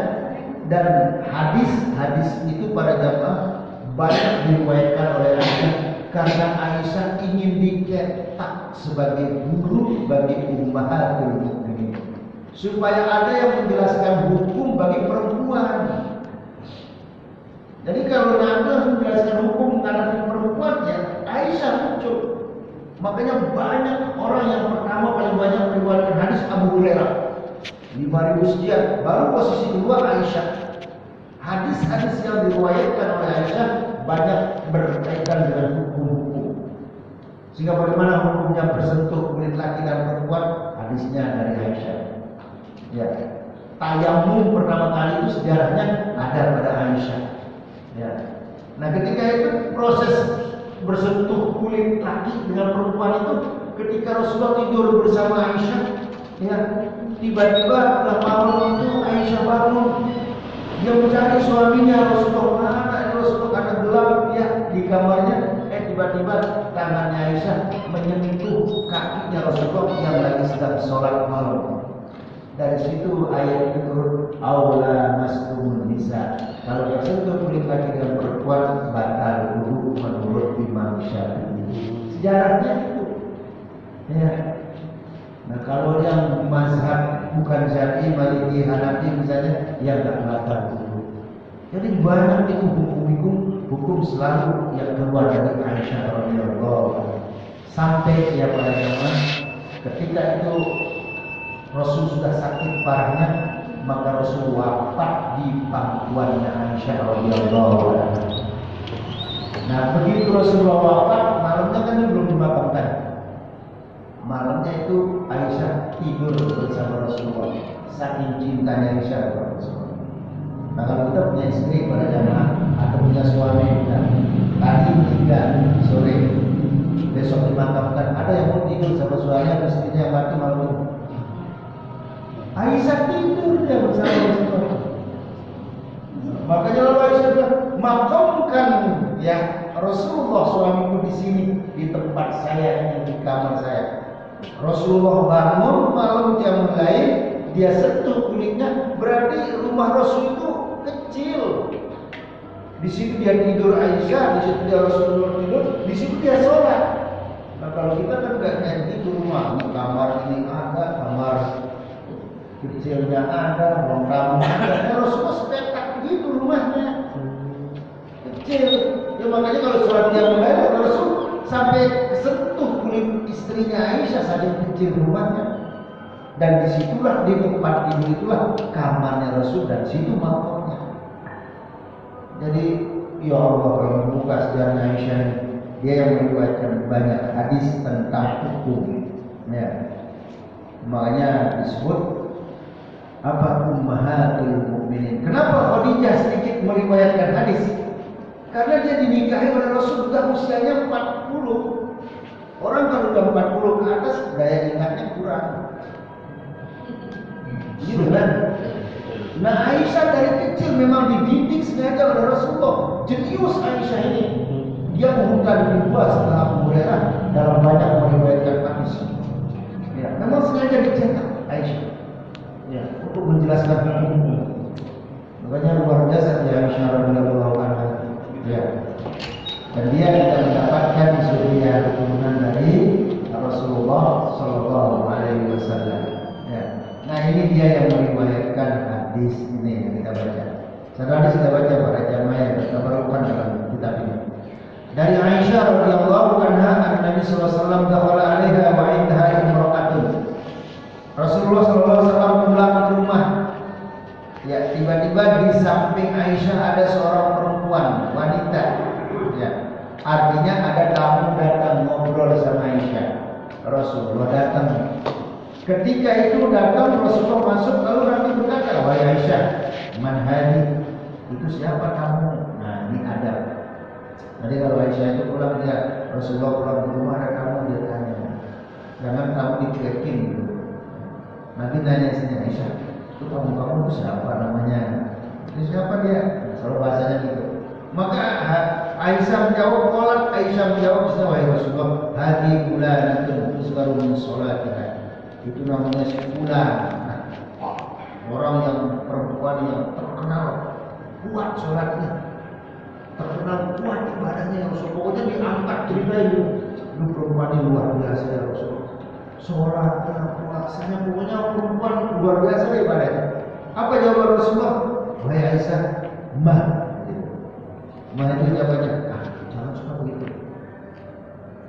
dan hadis itu pada jamaah banyak diriwayatkan oleh Aisyah karena Aisyah ingin dicetak sebagai guru bagi ummahatul mukminin. Supaya ada yang menjelaskan hukum bagi perempuan. Jadi kalau Nabi harus menjelaskan hukum menghadapi perempuan ya Aisyah muncul. Makanya banyak orang yang pertama paling banyak meriwayatkan hadis Abu Hurairah 5.000 sekian. Baru posisi kedua Aisyah. Hadis-hadis yang diriwayatkan oleh Aisyah banyak berkaitan dengan hukum-hukum. Sehingga bagaimana hukumnya bersentuh kulit laki dan perempuan, hadisnya dari Aisyah. Ya, tayamum pertama kali itu sejarahnya ada pada Aisyah. Ya, nah ketika itu proses bersentuh kulit laki dengan perempuan itu ketika Rasulullah tidur bersama Aisyah, ya tiba-tiba pada malam itu Aisyah bangun, dia mencari suaminya Rasulullah mana Rasulullah karena gelap ya di kamarnya, tiba-tiba tangannya Aisyah menyentuh kakinya Rasulullah yang lagi sedang sholat malam. Dari situ ayat itu turun, aula mas'um nisa. Kalau tersentuh kulit laki dengan perempuan batal wudu menurut Imam Syafi'i. Sejarahnya itu. Ya. Nah kalau yang mazhab bukan Syafi'i, Maliki, Hanafi misalnya, ya enggak batal wudu. Jadi banyak itu hukum selalu yang keluar dari Aisyah radhiyallahu anha. Sampai ya pada zaman ketika itu Rasul sudah sakit parahnya, maka Rasul wafat di pangkuannya Aisyah radhiyallahu anha. Nah, begitu Rasulullah wafat, malamnya kan belum dimakamkan. Malamnya itu Aisyah tidur bersama Rasulullah. Saking cintanya Aisyah kepada Rasulullah. Nah, kalau kita punya istri pada jamaah atau punya suami, tadi 3 sore besok dimakamkan, ada yang mau tidur sama suaminya, istrinya yang mati malam itu. Aisyah tidur dia bersama Rasulullah. Makanya lalu Aisyah bilang, makamkan ya Rasulullah suamiku di sini di tempat saya ini di kamar saya. Rasulullah bangun malam dia mulai dia sentuh kulitnya, berarti rumah Rasul itu kecil. Di situ dia tidur Aisyah, di situ dia Rasulullah tidur, di situ dia sholat. Nah kalau kita kan nggak kayak gitu rumah, kamar ini ada, kamar kecilnya ada, ruang tamu ada. Rasulullah sepetak begitu rumahnya, kecil. Ya makanya kalau sholat dia mulai, Rasul sampai sentuh kulit istrinya Aisyah saking kecil rumahnya. Dan disitulah di tempat tidur itulah kamarnya Rasul dan situ makamnya. Jadi ya Allah kalau membuka sejarah Aisyah ini, dia yang meriwayatkan banyak hadis tentang hukum. Ya. Makanya disebut apa ummahatul mukminin. Kenapa Khadijah sedikit meriwayatkan hadis? Karena dia dinikahi oleh Rasul sudah usianya 40. Orang kalau sudah 40 ke atas daya ingatnya kurang. Gitu kan? Nah Aisyah dari kecil memang dididik sengaja oleh Rasulullah. Jenius Aisyah ini. Dia membuka lebih luas setelah Abu Hurairah dalam banyak meriwayatkan hadis. Ya, memang sengaja dicetak Aisyah. Ya, untuk menjelaskan ilmu. Makanya luar biasa dia Aisyah radhiyallahu anha. Ya. Dan dia kita mendapatkan zuriyah keturunan dari Rasulullah sallallahu alaihi wasallam. Ya. Nah, ini dia yang meriwayatkan hadis ini yang kita baca. Saudara sudah baca para jamaah yang terbarukan dalam kitab ini. Dari Aisyah radhiyallahu anha, Nabi sallallahu alaihi wasallam dakhala 'alaiha wa 'indaha imra'atun. Rasulullah sallallahu alaihi wasallam pulang ke rumah. Ya, tiba-tiba di samping Aisyah ada seorang perempuan, wanita. Ya. Artinya ada tamu datang ngobrol sama Aisyah. Rasulullah datang. Ketika itu datang Rasulullah masuk, lalu Nabi berkata, "Wahai Aisyah, man hadi?" Itu siapa kamu? Nah, ini ada. Nanti kalau Aisyah itu pulang, dia Rasulullah pulang ke rumah ada kamu, dia tanya. Jangan kamu dicuekin gitu. Nanti tanya sini, Aisyah, itu kamu itu siapa namanya? Itu siapa dia? Selalu bahasanya gitu. Maka Aisyah menjawab, Aisyah menjawab, wahai Rasulullah, hadi bulanatun tuzkaru min sholatiha. Itu namanya si Fulan. Orang yang perempuan yang terkenal kuat sholatnya, terkenal kuat ibadahnya. Rasul pokoknya diangkat cerita itu. Itu perempuan yang luar biasa ya Rasul. Sholatnya, puasanya, pokoknya perempuan luar biasa ibadahnya. Apa jawaban Rasulullah? Wahai Aisyah, mah itu jawabannya. Jangan suka begitu.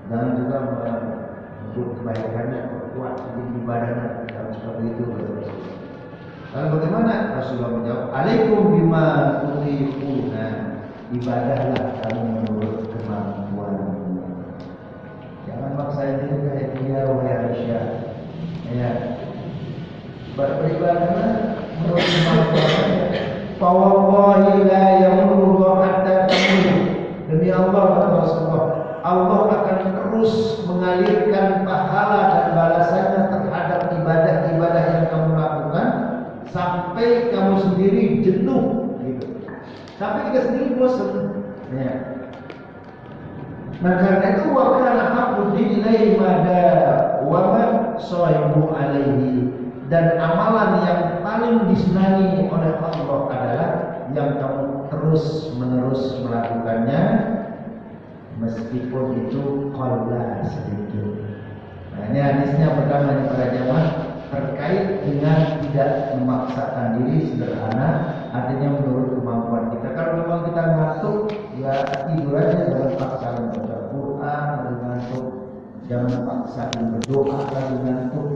Jangan juga menyebut kebaikannya, kuat di ibadahnya. Jangan suka begitu. Lalu bagaimana? Rasulullah menjawab, alaikum bima tutiquna. Ibadahlah kamu menurut kemampuanmu. Jangan maksain diri kayak dia, wahai Aisyah. Ya. Beribadahlah menurut kemampuanmu. Fawallahi la yamurru hatta tamur. Demi Allah kata Rasulullah, Allah akan terus mengalirkan pahala dan balasannya terhadap ibadah-ibadah yang kamu lakukan sampai kamu sendiri jenuh gitu. Sampai kita sendiri bosan. Ya. Nah karena itu wa kana haqqud ilaihi mada wa man shaibu alaihi. Dan amalan yang paling disenangi oleh Allah adalah yang kamu terus menerus melakukannya meskipun itu qalla sedikit. Nah ini hadisnya pertama nih para jamaah terkait dengan tidak memaksakan diri, sederhana, artinya menurut kemampuan kita. Kalau memang kita ngantuk, ya tidur aja, jangan paksakan baca Quran lagi ngantuk, jangan paksakan berdoa lagi ngantuk.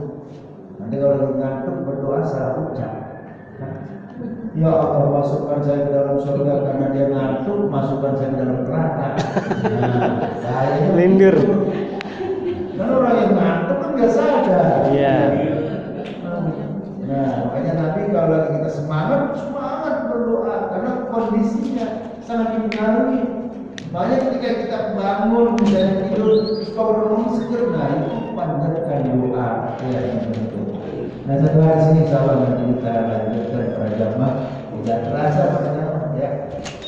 Nanti kalau lagi ngantuk berdoa salah ucap. Ya Allah, masukkan saya ke dalam surga karena dia ngantuk, masukkan saya ke dalam neraka. Nah, saya lindur. Kan orang yang ngantuk kan biasa aja. Iya. Nah, makanya Nabi kalau lagi kita semangat berdoa karena kondisinya sangat dipengaruhi. Makanya ketika kita bangun dan tidur, kalau bangun seger, nah itu panjatkan doa. Ya, itu. Nah, setelah sini insyaallah nanti kita lanjutkan para jamaah. Tidak terasa para jamaah ya.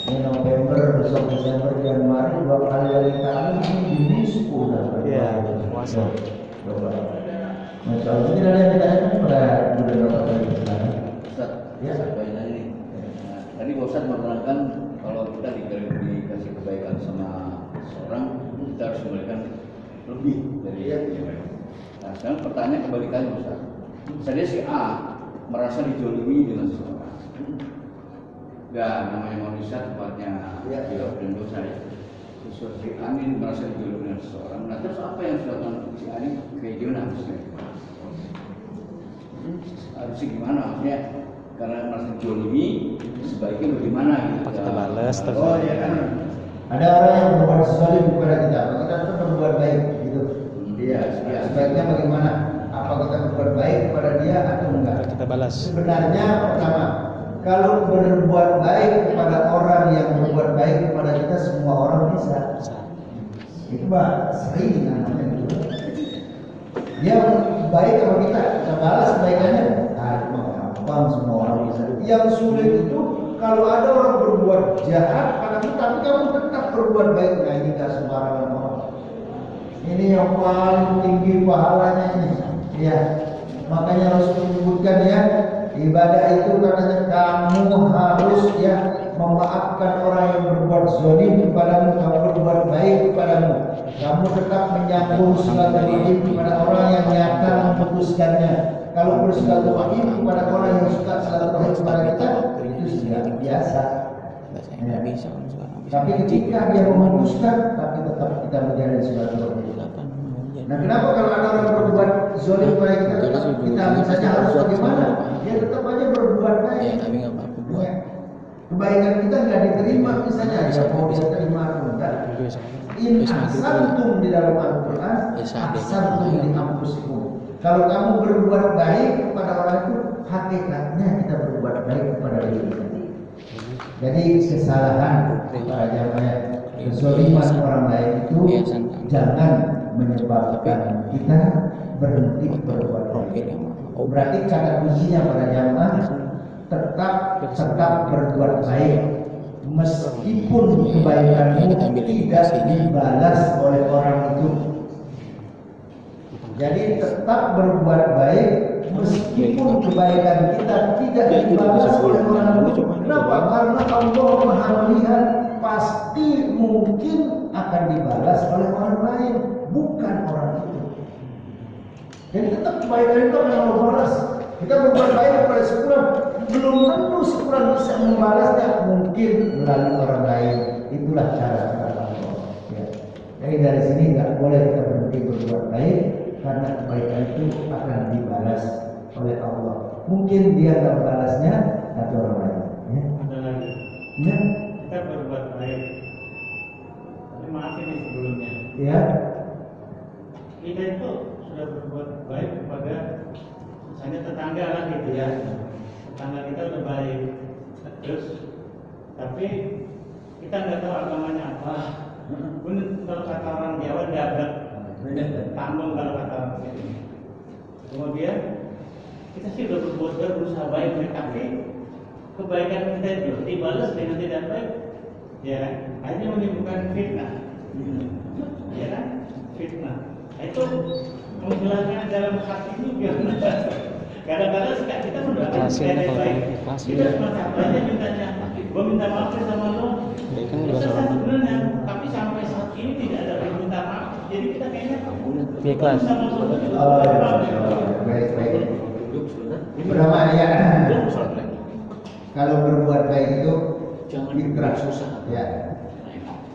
Ini November, besok Desember, Januari, 2 kali lagi kami ini 10 Iya, puasa. Masya Allah, tidak ada yang ditanyakan pada beberapa kali kesalahan. Ustaz, Ya. poin ini. Nah, tadi Pak Ustaz menerangkan kalau kita dikasih kebaikan sama seorang, kita harus memberikan lebih dari yang lain. Nah, sekarang pertanyaan kebalikannya Ustaz. Misalnya si A merasa dijolimi dengan seseorang. Dan namanya manusia tempatnya dan dosa ya. Si A ini merasa dijolimi dengan seseorang. Nah, terus apa yang sudah dilakukan si A ini kayak gimana harusnya? Harusnya gimana maksudnya? Karena merasa dijolimi, sebaiknya bagaimana gitu? Kita balas terus. Oh ya kan. Ada orang yang berbuat zalim kepada kita, maka kita tetap berbuat baik gitu. Iya, sebaiknya bagaimana? Apa kita berbuat baik kepada dia atau enggak? Kita balas. Sebenarnya pertama, kalau berbuat baik kepada orang yang berbuat baik kepada kita, semua orang bisa. Itu mah sering namanya gitu. Dia baik sama kita balas kebaikannya. Ah, itu mah gampang, semua orang bisa. Yang sulit itu kalau ada orang berbuat jahat padamu, tapi kamu tetap berbuat baik. Nah ini gak sembarangan orang. Ini yang paling tinggi pahalanya ini. Ya, makanya Rasul menyebutkan ya, ibadah itu katanya kamu harus ya memaafkan orang yang berbuat zalim kepadamu, kamu berbuat baik kepadamu. Kamu tetap menyambung silaturahim kepada orang yang nyata memutuskannya. Kalau bersilaturahim kepada orang yang suka silaturahim kepada kita, itu sudah biasa. Ya. Tapi ketika dia memutuskan, tapi tetap kita menjalin silaturahim. Nah, kenapa kalau ada orang berbuat zalim kepada kita misalnya harus bagaimana? Dia tetap aja berbuat baik. Ya. Kebaikan kita nggak diterima misalnya, ya mau dia terima pun enggak. In ahsantum di dalam Al-Quran, ahsantum di anfusikum. Kalau kamu berbuat baik kepada orang itu, hakikatnya kita berbuat baik kepada diri kita. Jadi kesalahan para jamaah, kezaliman orang lain itu jangan menyebabkan kita berhenti berbuat baik. Berarti kata kuncinya para jamaah tetap berbuat baik meskipun kebaikanmu tidak dibalas oleh orang itu. Jadi tetap berbuat baik meskipun kebaikan kita tidak dibalas oleh orang itu. Kenapa? Karena Allah Maha melihat pasti mungkin akan dibalas oleh orang lain, bukan orang itu. Jadi tetap kebaikan itu akan Allah balas. Kita berbuat baik kepada sekurang, belum tentu sekurang bisa membalasnya, mungkin melalui orang lain. Itulah cara Allah. Ya. Jadi dari sini nggak boleh kita berhenti berbuat baik, karena kebaikan itu akan dibalas oleh Allah. Mungkin dia nggak membalasnya, tapi orang lain. Ya. Ada lagi. Ya. Kita berbuat baik. Tapi maaf ini sebelumnya. Ya. Kita itu sudah berbuat baik kepada misalnya tetangga lah gitu ya. Tetangga kita udah baik. Terus tapi kita nggak tahu agamanya apa. Pun kalau kata orang Jawa dadak tanggung kalau kata orang sini. Kemudian kita sih udah berbuat baik, berusaha baik, tapi kebaikan kita itu dibalas dengan tidak baik, ya hanya menimbulkan fitnah, ya kan, fitnah. Itu menghilangkan dalam hati juga. Kadang-kadang kita mendoakan tidak baik, kita cuma aja mintanya, gua minta maaf sama lo, sebenarnya, tapi sampai saat ini tidak ada yang minta maaf. Jadi kita kayaknya ikhlas. Baik. Pertama ya, kalau berbuat baik itu fitrah susah. Ya.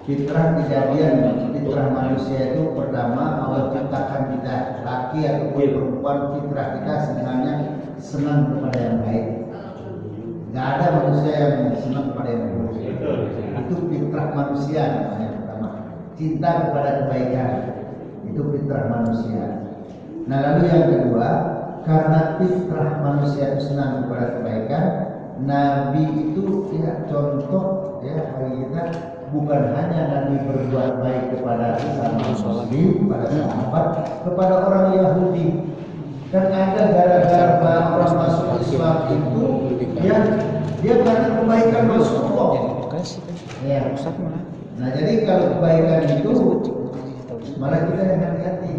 Fitrah kejadian, fitrah manusia itu pertama Allah ciptakan kita laki atau perempuan, fitrah kita sebenarnya senang kepada yang baik. Gak ada manusia yang senang kepada yang buruk. Itu fitrah manusia namanya pertama. Cinta kepada kebaikan itu fitrah manusia. Nah lalu yang kedua, karena fitrah manusia itu senang kepada kebaikan, Nabi itu ya contoh ya bagi kita, bukan hanya Nabi berbuat baik kepada sesama muslim, kepada sahabat, kepada orang Yahudi. Dan ada gara-gara orang masuk Islam itu ya dia karena kebaikan Rasulullah. Ya. Nah jadi kalau kebaikan itu malah kita yang hati-hati.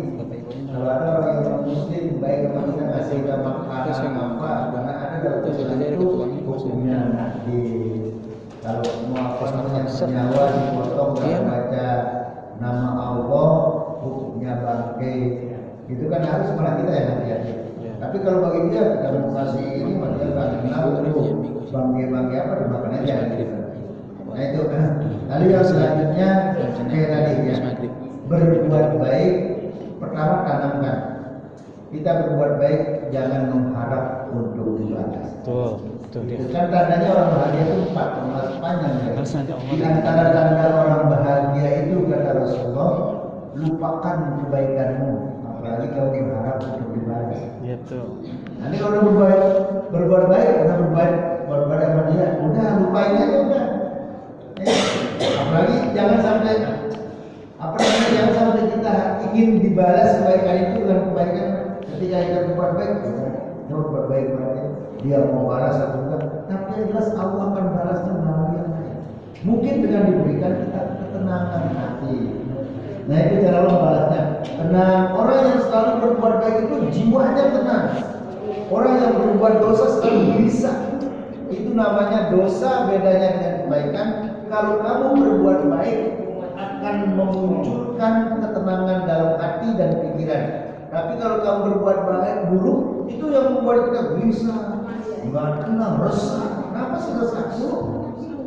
Kalau ada orang yang non muslim baik sama kita kasih kita makanan apa, karena ada dalam Islam itu hukumnya di kalau mau apa namanya nyawa dipotong dan baca nama Allah hukumnya bangkai. Itu kan harus malah kita yang hati-hati. Tapi kalau bagi dia kita mau kasih ini maksudnya nggak kenal itu bangkai apa dimakan aja. Nah itu kan. Lalu yang selanjutnya kayak tadi ya berbuat baik. Pertama tanamkan. Kita berbuat baik jangan mengharap untuk dibalas. Betul. Itu kan tandanya orang bahagia itu 4 mas panjang ya. Di antara tanda orang bahagia itu kata Rasulullah, lupakan kebaikanmu, apalagi kalau berharap untuk dibalas. Iya betul. Nanti kalau berbuat baik, udah berbuat baik sama dia, udah lupain aja udah. Apalagi jangan sampai jangan sampai kita ingin dibalas kebaikan itu dengan kebaikan ketika kita berbuat baik, berbuat baik kepada dia. dia mau balas atau enggak, tapi yang jelas Allah akan balasnya melalui yang lain. Mungkin dengan diberikan kita ketenangan hati. Nah itu cara Allah balasnya. Tenang. Orang yang selalu berbuat baik itu jiwanya tenang. Orang yang berbuat dosa selalu gelisah. Itu namanya dosa. Bedanya dengan kebaikan. Kalau kamu berbuat baik akan memunculkan ketenangan dalam hati dan pikiran. Tapi kalau kamu berbuat baik buruk, itu yang membuat kita gelisah, nggak tenang, resah. Kenapa sih resah?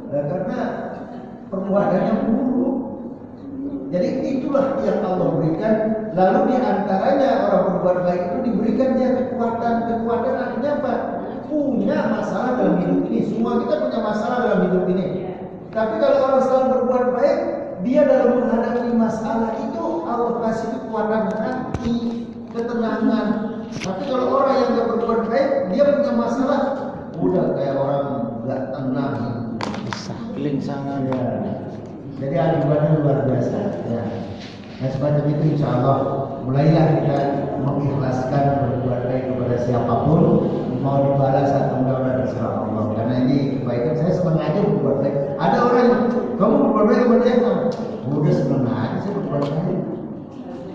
Nah, karena perbuatannya buruk. Jadi itulah yang Allah berikan. Lalu di antaranya orang berbuat baik itu diberikan dia kekuatan. Kekuatan artinya apa? Punya masalah dalam hidup ini. Semua kita punya masalah dalam hidup ini. Tapi kalau orang selalu berbuat baik, dia dalam menghadapi masalah itu Allah kasih kekuatan hati, ketenangan. Tapi kalau orang yang gak berbuat baik, dia punya masalah, udah kayak orang gak tenang. Bisa kelinsangan. Ya. Jadi akibatnya luar biasa. Ya. Nah semacam itu insya Allah mulailah kita mengikhlaskan berbuat baik kepada siapapun, mau dibalas atau enggak terserah Allah. Karena ini kebaikan, saya senang aja berbuat baik. Ada orang yang kamu berbuat baik kepada saya, udah senang aja saya berbuat baik.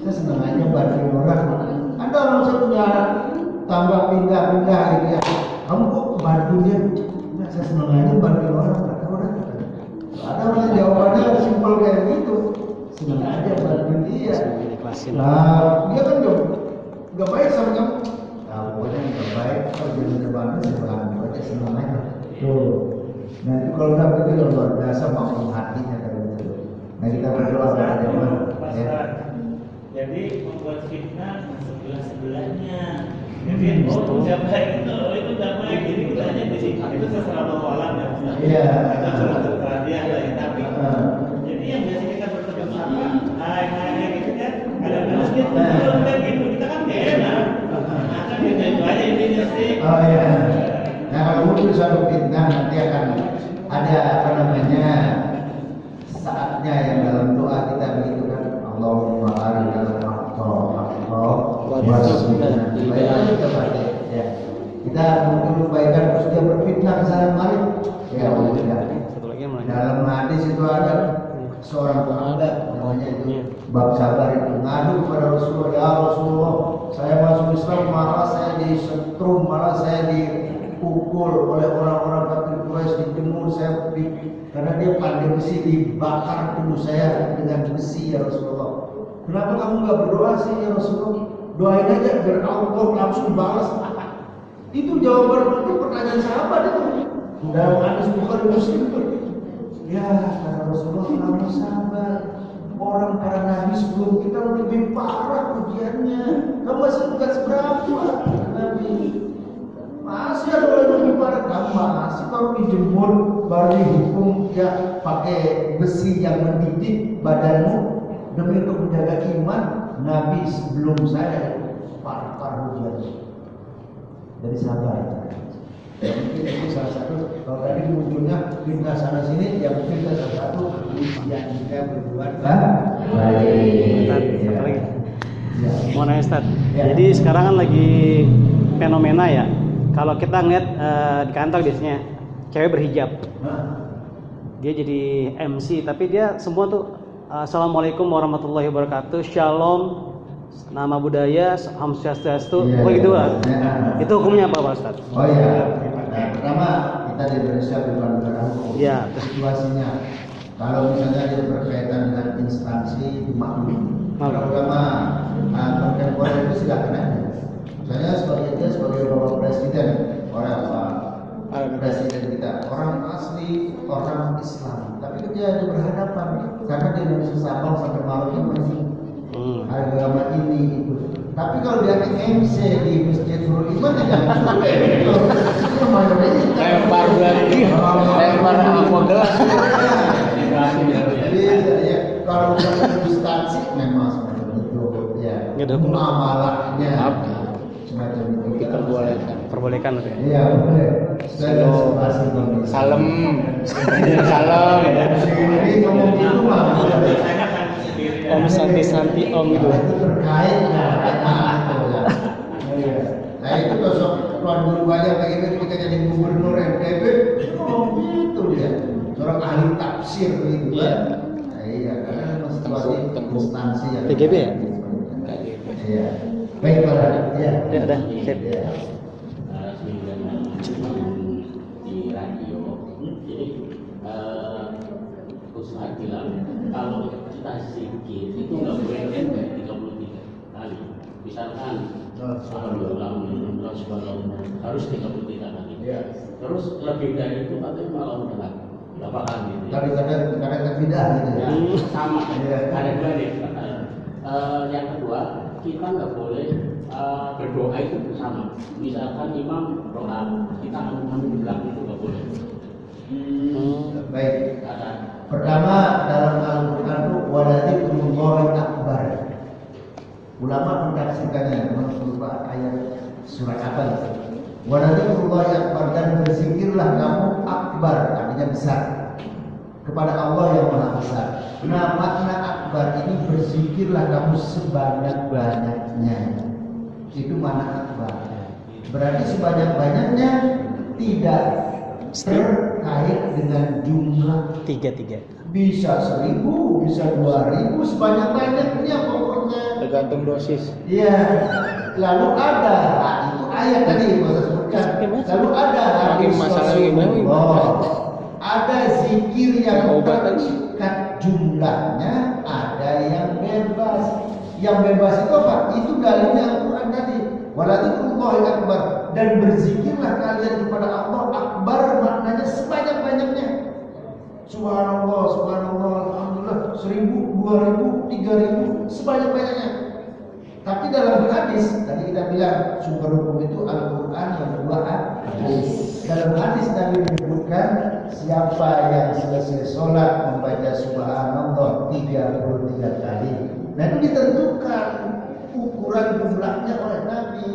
Saya senang aja bantuin orang. Ada orang saya punya tambah pindah-pindah gitu ya. Kamu kok bantu dia? Nah, saya senang aja bantuin orang. Ada orang yang jawabannya simpel kayak gitu. Senang aja bantuin dia. Nah, dia kan gak baik sama kamu. Nah, pokoknya gak baik. Kalau dia udah bantu, saya bantu aja, senang aja. Tuh. Nah, itu kalau udah begitu luar biasa makhluk hatinya dari itu. Nah, kita berdoa kepada Allah. Ya. Jadi membuat fitnah sebelah-sebelahnya. Jadi udah baik itu udah baik. Jadi kita hanya di sini. Itu seserah alam ya. Iya. Kita cuma perhatian lah. Tapi jadi yang biasa kita bertemu sama, hai gitu kan. Kadang-kadang kita gitu. Kita kan gak enak. Akan gitu aja intinya sih. Oh iya. Nah kalau muncul suatu fitnah nanti akan ada apa namanya saatnya yang dalam doa kita begitu kan. Allahumma arinal haqqa warzuqna ittiba'ah. Ya. Kita mungkin kebaikan terus dia berfitnah ke sana kemari. Ya udah. Dalam hadis itu ada seorang sahabat namanya itu bab sabar itu ngadu kepada Rasulullah, ya Rasulullah, saya masuk Islam malah saya disetrum, malah saya dipukul oleh orang-orang kafir Quraisy, dijemur saya karena dia pandai besi, dibakar tubuh saya dengan besi ya Rasulullah. Kenapa kamu nggak berdoa sih ya Rasulullah? Doain aja biar Allah langsung balas. Itu jawaban itu pertanyaan sahabat itu. Dalam hadis Bukhari Muslim itu. Ya, kata Rasulullah, kamu sabar. Orang para nabi sebelum kita lebih parah ujiannya. Kamu masih bukan seberapa nabi. Masih ada orang yang lebih parah. Kamu masih baru dijemur, baru dihukum ya pakai besi yang mendidik badanmu demi untuk menjaga iman. Nabi sebelum saya parah ujiannya. Jadi sabar. Mungkin itu salah satu. Kalau tadi munculnya pindah sana sini, ya mungkin itu salah satu ujian kita berbuat baik. Satu lagi. Mau nanya Ustaz. Jadi sekarang kan lagi fenomena ya. Kalau kita ngeliat di kantor biasanya cewek berhijab. Dia jadi MC, tapi dia semua tuh Assalamualaikum warahmatullahi wabarakatuh, Shalom, nama budaya, Om Swastiastu, begitu lah. Itu hukumnya apa Pak Ustaz? Oh iya. Nah, pertama kita di Indonesia bukan negara hukum. Iya. Situasinya, kalau misalnya dia berkaitan dengan instansi dimaklumi. Kalau agama kontemporer itu silakan aja. Misalnya dia sebagai bapak presiden, orang presiden kita, orang asli orang Islam, tapi dia berhadapan karena di Indonesia Sabang sampai Maluku masih agama ini itu. Tapi kalau dia MC di Masjid Nurul Iman ya jangan sampai itu. Lempar lagi, lempar apa gelas. Jadi ya kalau instansi memang seperti itu ya. Muamalahnya semacam itu. Perbolehkan gitu ya. Iya boleh. Salam, salam. Jadi ngomong gitu mah. Om Santi Om itu. Itu terkait itu ya. Nah itu besok Tuan Guru Banyak PGB ketika jadi gubernur NTB, gitu dia. Seorang ahli tafsir begitu kan. Nah, iya, karena memang situasi instansi yang PGB ya? Iya. Baik Pak. Iya. Ya udah, sip. Iya. Di radio, jadi usaha bilang kalau kita zikir itu nggak boleh lebih 33 kali. Misalkan alhamdulillah harus 33 kali. Iya. Terus lebih dari itu katanya malah udah nggak paham gitu. Kadang-kadang tidak gitu ya. Sama. Iya. Ada dua nih. Yang kedua, kita nggak boleh berdoa itu bersama. Misalkan imam doa, kita amin bilang itu nggak boleh. Baik. Ada. Pertama dalam Al-Quran itu waladzikrullahi akbar. Ulama mentafsirkannya memang berupa ayat surat apa itu? Waladzikrullahi akbar, dan berzikirlah kamu akbar, artinya besar, kepada Allah yang Maha Besar. Nah, makna akbar ini berzikirlah kamu sebanyak-banyaknya. Itu makna akbar. Berarti sebanyak-banyaknya tidak terkait dengan jumlah. 3. Bisa 1000, bisa 2000, sebanyak-banyaknya pokoknya. Tergantung dosis. Iya. Lalu ada, itu ayat tadi masa sebutkan. Lalu ada hadis Rasulullah. Ada zikir yang terikat jumlahnya, ada yang bebas. Yang bebas itu apa? Itu dalilnya Al-Quran tadi. Waladzikrullahi akbar, dan berzikirlah kalian kepada Allah akbar, maknanya sebanyak-banyaknya. Subhanallah, subhanallah, alhamdulillah, 1000, 2000, 3000, sebanyak-banyaknya. Tapi dalam hadis, tadi kita bilang sumber hukum itu Al-Quran, yang kedua hadis. Dalam hadis Nabi menyebutkan siapa yang selesai sholat membaca subhanallah 33 kali. Nah itu ditentukan ukuran jumlahnya oleh Nabi.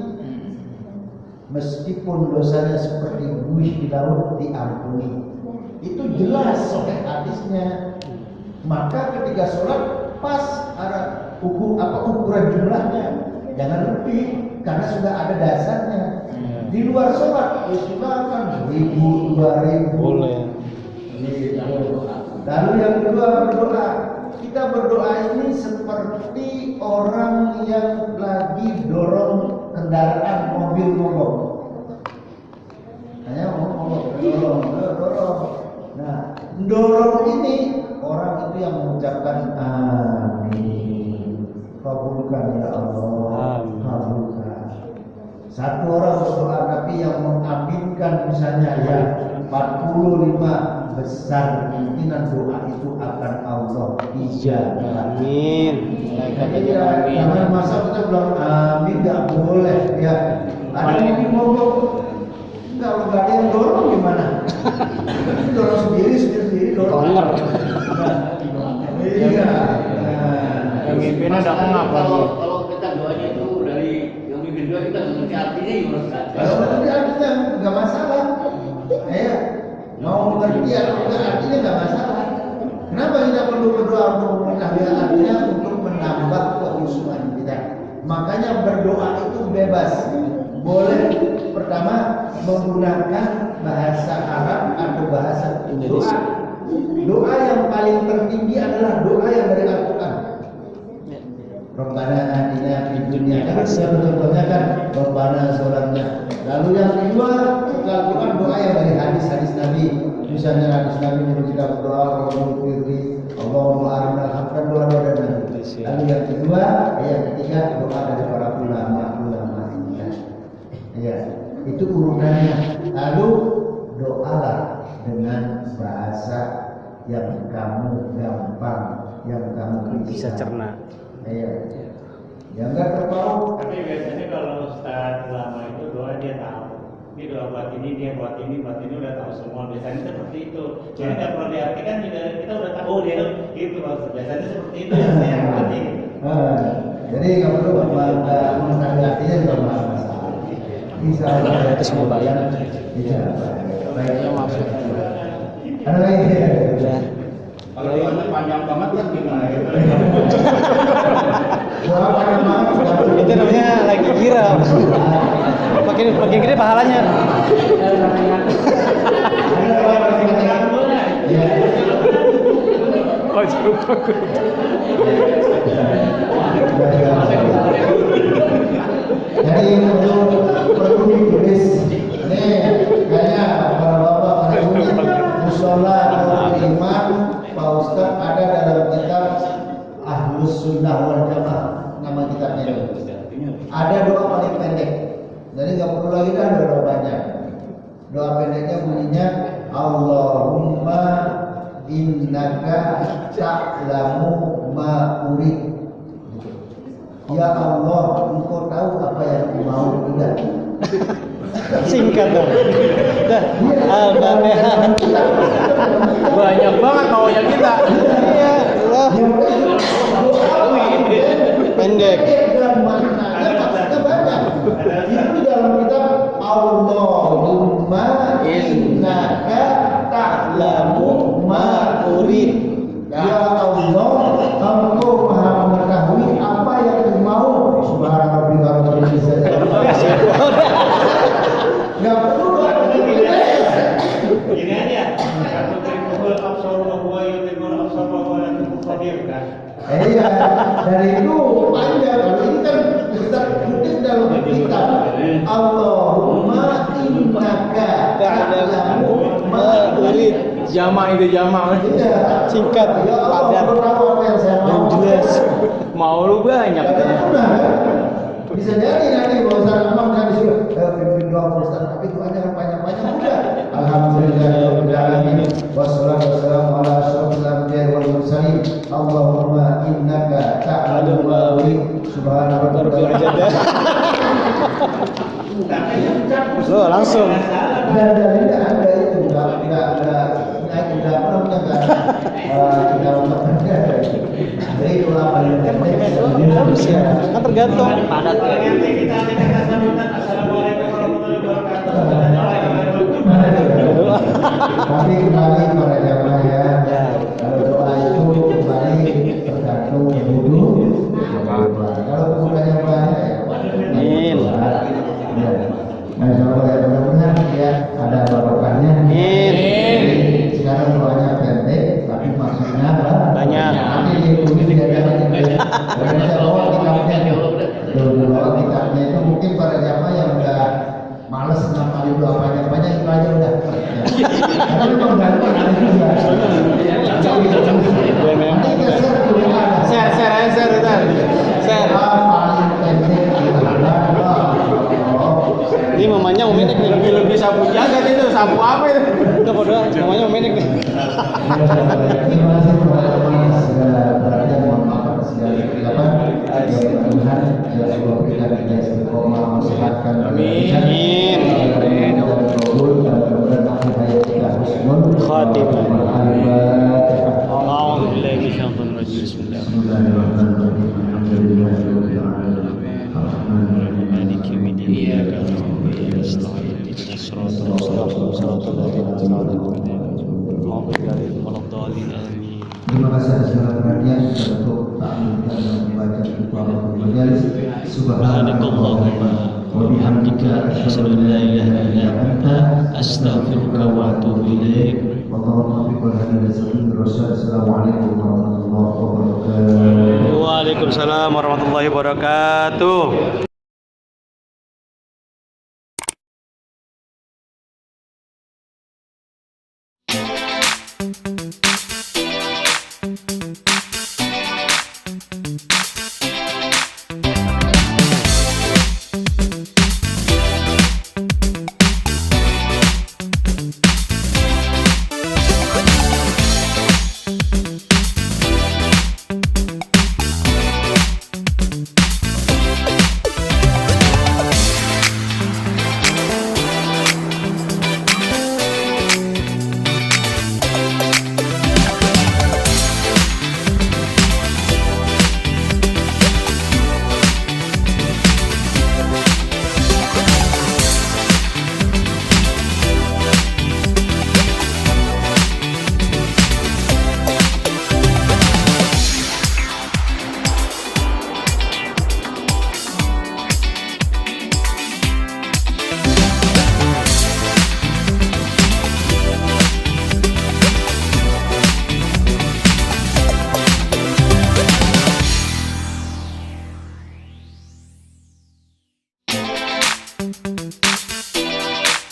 Meskipun dosanya seperti buih di laut diampuni. Itu jelas soal hadisnya. Maka ketika sholat pas ada ukuran jumlahnya, jangan lebih karena sudah ada dasarnya. Di luar sholat silakan 1000, 2000 boleh. Lalu yang kedua berdoa. Kita berdoa ini seperti orang yang lagi dorong kendaraan mobil mogok. Hanya dorong. Nah, dorong ini orang itu yang mengucapkan amin. Kabulkan ya Allah. Kabulkan. Satu orang berdoa tapi yang mengaminkan misalnya ya 45, besar kemungkinan doa itu akan Allah ijabah. Amin. Jangan masa kita bilang amin, nggak boleh ya. Ada yang mogok, kalau nggak ada yang dorong gimana? Dorong sendiri dorong. Iya. Yang mimpin ada apa? Kalau kita doanya itu dari yang mimpin doa kita mengerti artinya ya Ustaz. Kalau mengerti artinya nggak masalah. Ya, mau mengerti artinya nggak masalah. Kenapa kita perlu berdoa untuk mengetahui artinya, untuk menambah kehusuan kita? Makanya berdoa itu bebas. Boleh pertama menggunakan bahasa Arab atau bahasa Indonesia. Doa yang paling tertinggi adalah doa yang dari Al-Quran. Rabbana atina fid dunya hasanah, contohnya kan Rabbana sholatnya. Lalu yang kedua setelah Al-Quran doa yang dari hadis-hadis Nabi. Misalnya hadis Nabi menyuruh kita berdoa Rabbul firli, Allahumma arinal haqqa, doa-doa dari Nabi. Lalu yang kedua, yang ketiga doa dari para ulama. Ya, itu urutannya. Lalu doalah dengan bahasa yang kamu gampang, yang kamu Bisa cerna. Iya. Yang enggak terpaut. Tapi biasanya kalau Ustaz ulama itu doa dia tahu. Ini doa buat ini, dia buat ini udah tahu semua. Biasanya seperti itu. Jadi nggak perlu diartikan juga kita udah tahu dia gitu maksud. Biasanya seperti itu yang saya ngerti. Jadi nggak perlu mengetahui artinya juga nggak masalah. Bisa Itu semua bayar. Iya. Baiknya Maaf. Ada lagi? Udah. Kalau doanya panjang banget kan gimana gitu? Doa panjang banget sudah. Itu namanya lagi gira. Makin gede pahalanya. Jadi untuk perlu ditulis. Nih, kayaknya bapak-bapak musola atau imam Pak Ustadz ada dalam kitab Ahlus Sunnah wal Jamaah, nama kitabnya itu. Ada doa paling pendek, jadi nggak perlu lagi dah doa banyak. Doa pendeknya bunyinya Allahumma innaka ta'lamu ma urid. Ya Allah, Engkau tahu apa yang aku mau. Udah. Singkat dong. Dah. Al-Fatihah. Banyak banget maunya kita. Iya, Allah. Pendek. Dan maknanya maksudnya banyak. Itu di dalam kitab Allahumma innaka ta'lamu ma urid. Ya Allah, Engkau Maha mengetahui apa yang aku mau. Subhanarabbika rabbil izzati amma yasifun. Enggak perlu Gini aja, satu trikul absar wa huwa yutimul absar wa huwa latiful khabir kan. Iya, dari itu panjang. Kalau ini kan kita kutip dalam kitab Allahumma innaka ta'lamu ma urid. Jama itu jama. Iya. Singkat, Ya Allah, padat, Engkau tahu apa yang saya mau. yang jelas. Mau lu banyak. Katanya udah kan? Bisa jadi nanti kalau saya ngomong kan disuruh pimpin doa Pak Ustaz, tapi doanya kan panjang-panjang udah. Alhamdulillahirabbil alamin wassalatu wassalamu ala asyrofil anbiya'i wal mursalin. Allahumma innaka ta'lamu ma urid. Subhana rabbika rabbil Lo langsung. dan tidak ada itu enggak apa namanya jadi doa paling pendek Kan tergantung. Padat ya. Kita kata sambutan assalamualaikum warahmatullahi wabarakatuh. tapi kembali pada jamaah ya, kalau doa itu kembali tergantung wudhu. Kalau bukannya banyak ya Amin. ya. Nah, kalau ya mudah-mudahan ya ada barokahnya. Amin. Sekarang doanya pendek tapi maksudnya Banyak. nanti ditulis di dalam saya bawa kitabnya bawa kitabnya itu mungkin para jamaah yang udah males ngapalin doa panjang-panjang itu aja udah ya. Karena memang gampang ada juga nanti kita share dulu ada Share. doa paling pendek adalah Ini mamanya mau menek nih. Lebih sapu jagat itu, sapu apa itu? Udah bodoh, mamanya mau menek nih. terima kasih kepada teman segala perhatian, mohon maaf atas segala kesilapan. Ya Tuhan, ya Allah berikan kita istiqomah, mensehatkan Amin. dan kabul dan mudah-mudahan akhir hayat kita husnul Khatimah. Al-Fatihah. A'udzu billahi minasyaitonir rajim. Bismillah. Bismillahirrahmanirrahim. Alhamdulillahirabbil alamin. Arrahmanirrahim. Maliki yaumiddin. Iyyaka na'budu wa iyyaka nasta'in. Ihdinas siratal mustaqim. Siratal ladzina an'amta 'alaihim ghairil maghdubi 'alaihim waladdallin. Amin. Terima kasih atas segala perhatian untuk taklim dan membaca Al-Qur'an majalis. Subhanakallahumma wa bihamdika asyhadu an la ilaha illa anta astaghfiruka wa atubu ilaik. Assalamualaikum warahmatullahi wabarakatuh. Waalaikumsalam warahmatullahi wabarakatuh.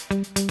Thank